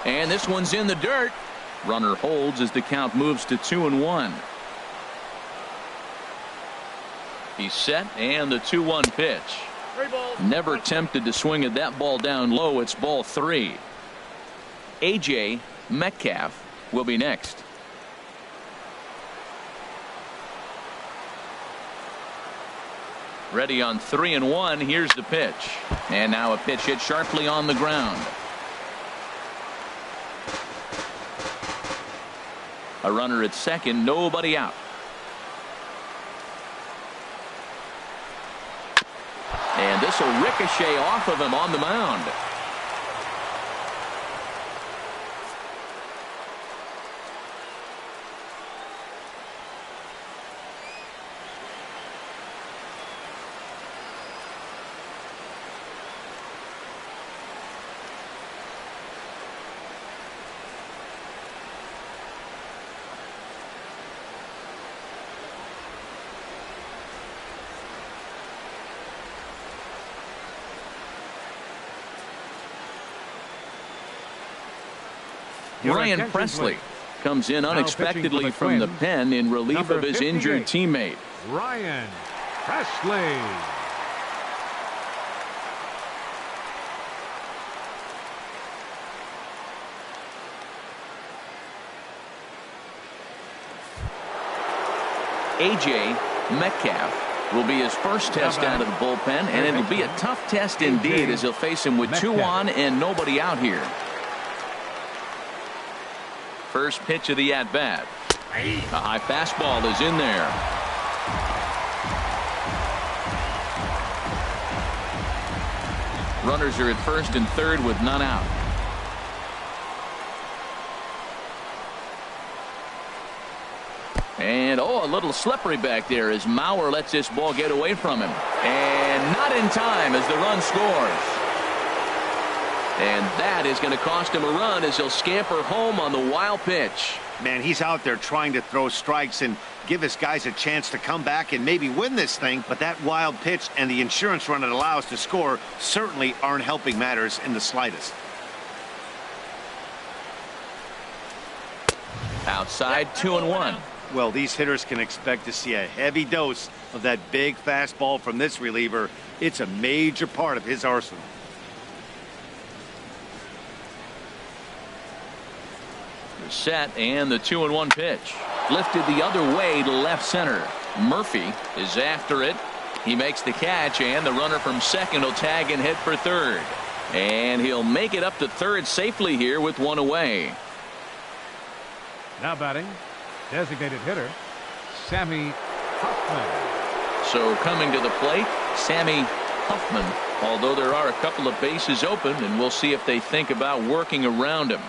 And this one's in the dirt. Runner holds as the count moves to 2-1. He's set, and the 2-1 pitch. Never tempted to swing at that ball down low. It's ball 3. A.J. Metcalf will be next. Ready on 3-1. Here's the pitch. And now a pitch hit sharply on the ground. A runner at second, nobody out. And this will ricochet off of him on the mound. Ryan Presley comes in unexpectedly from the pen in relief of his injured teammate. Ryan Presley. A.J. Metcalf will be his first test out of the bullpen, and it'll be a tough test indeed as he'll face him with 2 on and nobody out here. First pitch of the at-bat. A high fastball is in there. Runners are at first and third with none out. And a little slippery back there as Mauer lets this ball get away from him. And not in time as the run scores. And that is going to cost him a run as he'll scamper home on the wild pitch. Man, he's out there trying to throw strikes and give his guys a chance to come back and maybe win this thing. But that wild pitch and the insurance run it allows to score certainly aren't helping matters in the slightest. Outside, 2-1. Well, these hitters can expect to see a heavy dose of that big fastball from this reliever. It's a major part of his arsenal. Set, and the 2-1 pitch lifted the other way to left center. Murphy is after it. He makes the catch, and the runner from second will tag and head for third, and he'll make it up to third safely here with one away. Now batting, designated hitter, Sammy Huffman. So coming to the plate, Sammy Huffman, although there are a couple of bases open, and we'll see if they think about working around him.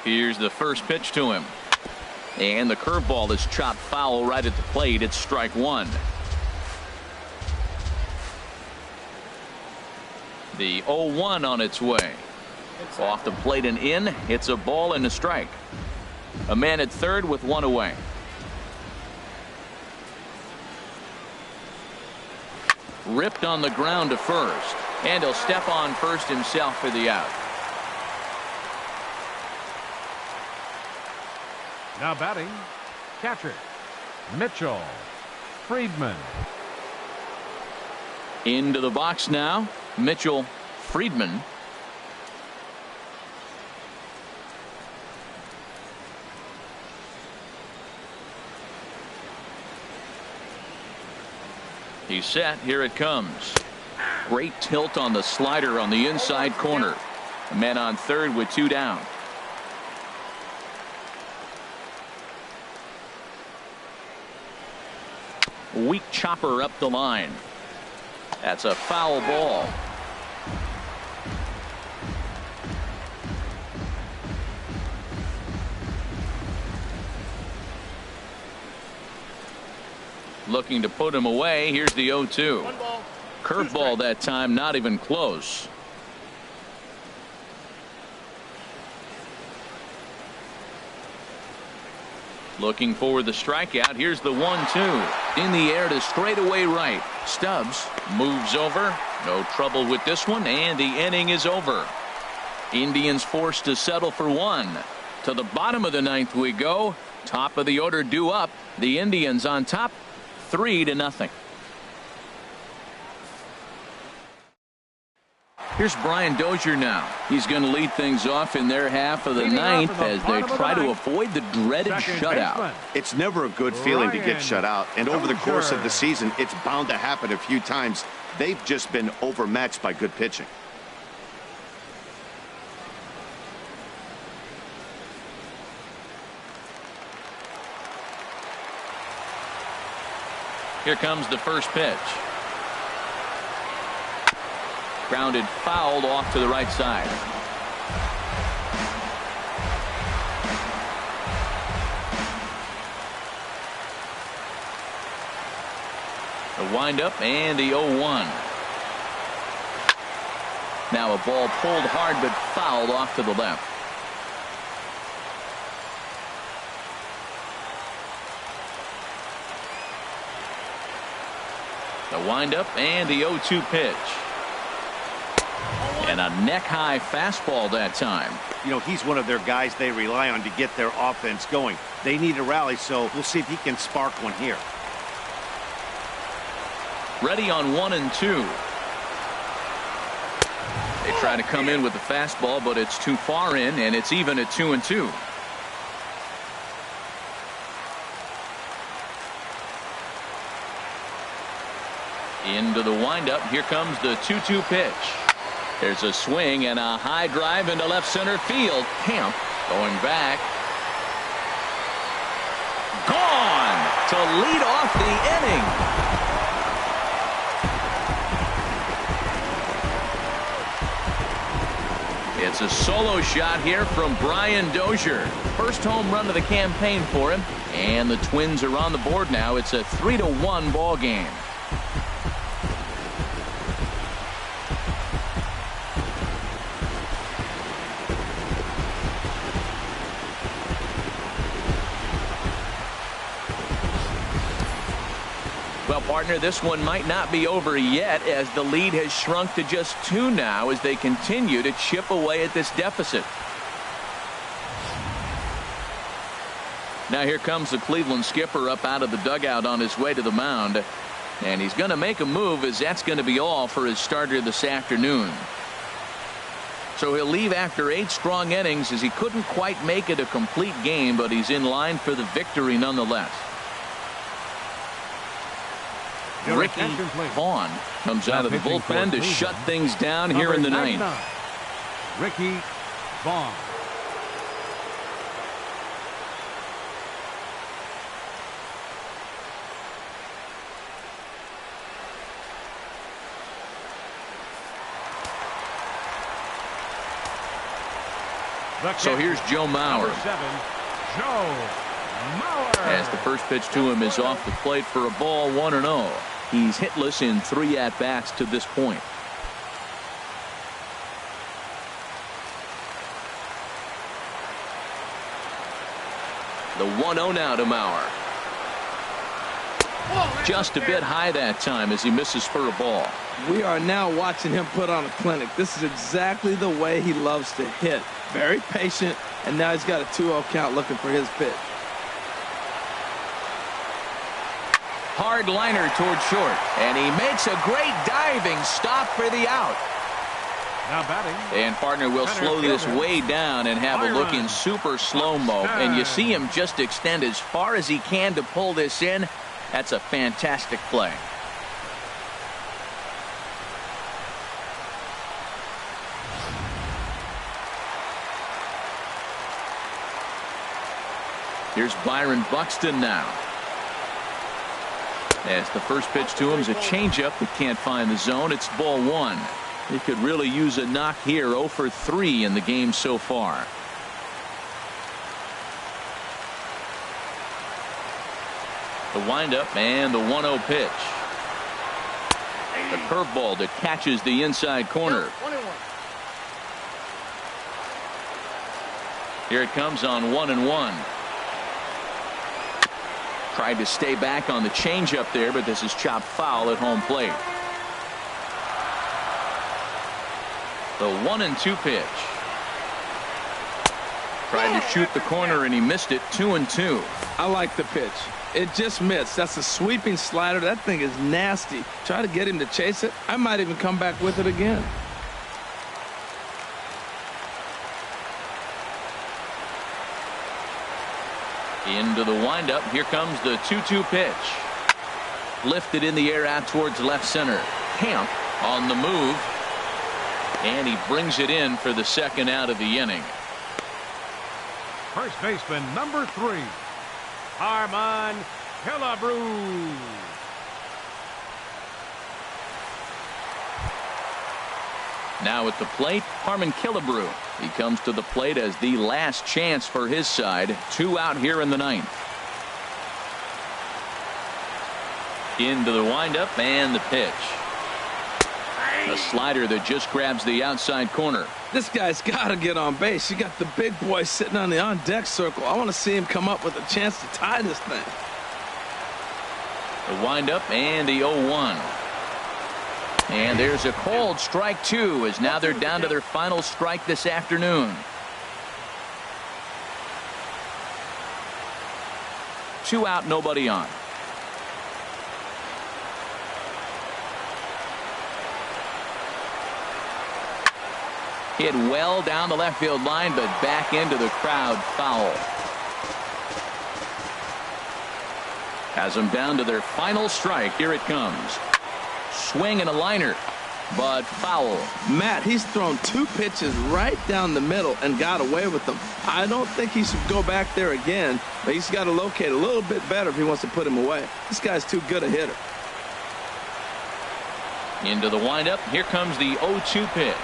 Here's the first pitch to him. And the curveball is chopped foul right at the plate. It's strike one. The 0-1 on its way. Off the plate and in. It's a ball and a strike. A man at third with one away. Ripped on the ground to first. And he'll step on first himself for the out. Now batting, catcher, Mitchell Friedman. Into the box now, Mitchell Friedman. He's set. Here it comes. Great tilt on the slider on the inside corner. A man on third with two down. Weak chopper up the line. That's a foul ball. Looking to put him away. Here's the 0-2. Curveball that time, not even close. Looking for the strikeout. Here's the 1-2 in the air to straightaway right. Stubbs moves over. No trouble with this one, and the inning is over. Indians forced to settle for one. To the bottom of the ninth we go. Top of the order due up. The Indians on top, 3-0. Here's Brian Dozier now. He's going to lead things off in their half of the ninth as they try to avoid the dreaded shutout. It's never a good feeling to get shut out, and over the course of the season, it's bound to happen a few times. They've just been overmatched by good pitching. Here comes the first pitch. Grounded fouled off to the right side. The windup and the 0-1. Now a ball pulled hard but fouled off to the left. The windup and the 0-2 pitch. And a neck-high fastball that time. You know, he's one of their guys they rely on to get their offense going. They need a rally, so we'll see if he can spark one here. Ready on 1 and 2. They try to come in with the fastball, but it's too far in, and it's even at 2 and 2. Into the windup. Here comes the 2-2 pitch. There's a swing and a high drive into left center field. Camp going back. Gone to lead off the inning. It's a solo shot here from Brian Dozier. First home run of the campaign for him. And the Twins are on the board now. It's a 3-1 ball game. Well, partner, this one might not be over yet, as the lead has shrunk to just 2 now as they continue to chip away at this deficit. Now here comes the Cleveland skipper up out of the dugout on his way to the mound. And he's going to make a move, as that's going to be all for his starter this afternoon. So he'll leave after 8 strong innings, as he couldn't quite make it a complete game, but he's in line for the victory nonetheless. Ricky Vaughn comes out of the bullpen to shut things down here in the ninth. Ricky Vaughn. So here's Joe Mauer. Number 7, Joe Mauer. As the first pitch to him is off the plate for a ball, 1-0. He's hitless in 3 at-bats to this point. The 1-0 now to Mauer. Just a bit high that time as he misses for a ball. We are now watching him put on a clinic. This is exactly the way he loves to hit. Very patient, and now he's got a 2-0 count looking for his pitch. Hard liner toward short, and he makes a great diving stop for the out. Now batting. And partner will slow this way down and have a look in super slow-mo. And you see him just extend as far as he can to pull this in. That's a fantastic play. Here's Byron Buxton now. As the first pitch to him is a changeup that can't find the zone. It's ball 1. He could really use a knock here. 0 for 3 in the game so far. The windup and the 1-0 pitch. The curveball that catches the inside corner. Here it comes on 1-1. Tried to stay back on the changeup there, but this is chopped foul at home plate. The 1-2 pitch. Tried to shoot the corner and he missed it. 2-2. I like the pitch. It just missed. That's a sweeping slider. That thing is nasty. Try to get him to chase it. I might even come back with it again. Into the windup. Here comes the 2-2 pitch. Lifted in the air out towards left center. Camp on the move. And he brings it in for the second out of the inning. First baseman number 3, Harmon Killebrew. Now at the plate, Harmon Killebrew. He comes to the plate as the last chance for his side. 2 out here in the ninth. Into the windup and the pitch. A slider that just grabs the outside corner. This guy's got to get on base. You got the big boy sitting on the on-deck circle. I want to see him come up with a chance to tie this thing. The windup and the 0-1. And there's a cold strike 2, as now they're down to their final strike this afternoon. 2 out, nobody on. Hit well down the left field line, but back into the crowd. Foul. Has them down to their final strike. Here it comes. Swing and a liner, but foul. Matt, he's thrown 2 pitches right down the middle and got away with them. I don't think he should go back there again, but he's got to locate a little bit better if he wants to put him away. This guy's too good a hitter. Into the windup. Here comes the 0-2 pitch.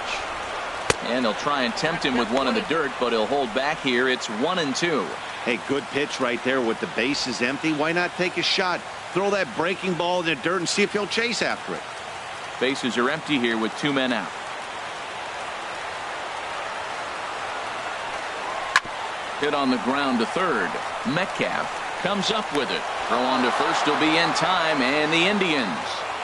And they'll try and tempt him with one in the dirt, but he'll hold back here. It's 1-2. Hey, good pitch right there with the bases empty. Why not take a shot? Throw that breaking ball in the dirt and see if he'll chase after it. Bases are empty here with 2 men out. Hit on the ground to third. Metcalf comes up with it. Throw on to first will be in time, and the Indians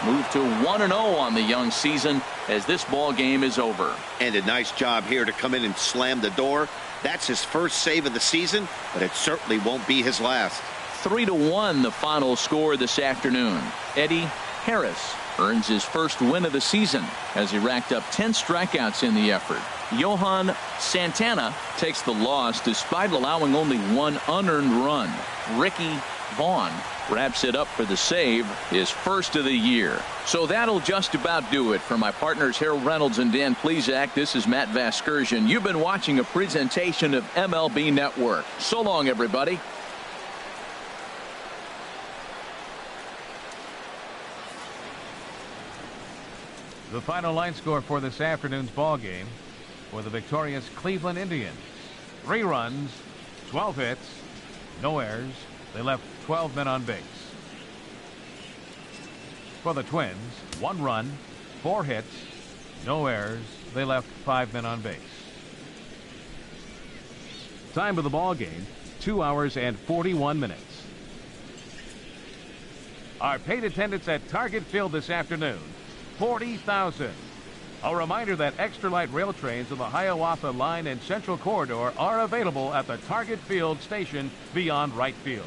move to 1-0 on the young season as this ball game is over. And a nice job here to come in and slam the door. That's his first save of the season, but it certainly won't be his last. 3-1 the final score this afternoon. Eddie Harris earns his first win of the season as he racked up 10 strikeouts in the effort. Johan Santana takes the loss despite allowing only one unearned run. Ricky Vaughn wraps it up for the save, his first of the year. So that'll just about do it. For my partners Harold Reynolds and Dan Plesac, this is Matt Vasgersian. You've been watching a presentation of MLB Network. So long, everybody. The final line score for this afternoon's ball game for the victorious Cleveland Indians: 3 runs, 12 hits, no errors. They left 12 men on base. For the Twins, 1 run, 4 hits, no errors. They left 5 men on base. Time of the ball game, 2 hours and 41 minutes. Our paid attendance at Target Field this afternoon, 40,000. A reminder that extra light rail trains on the Hiawatha Line and Central Corridor are available at the Target Field station beyond right field.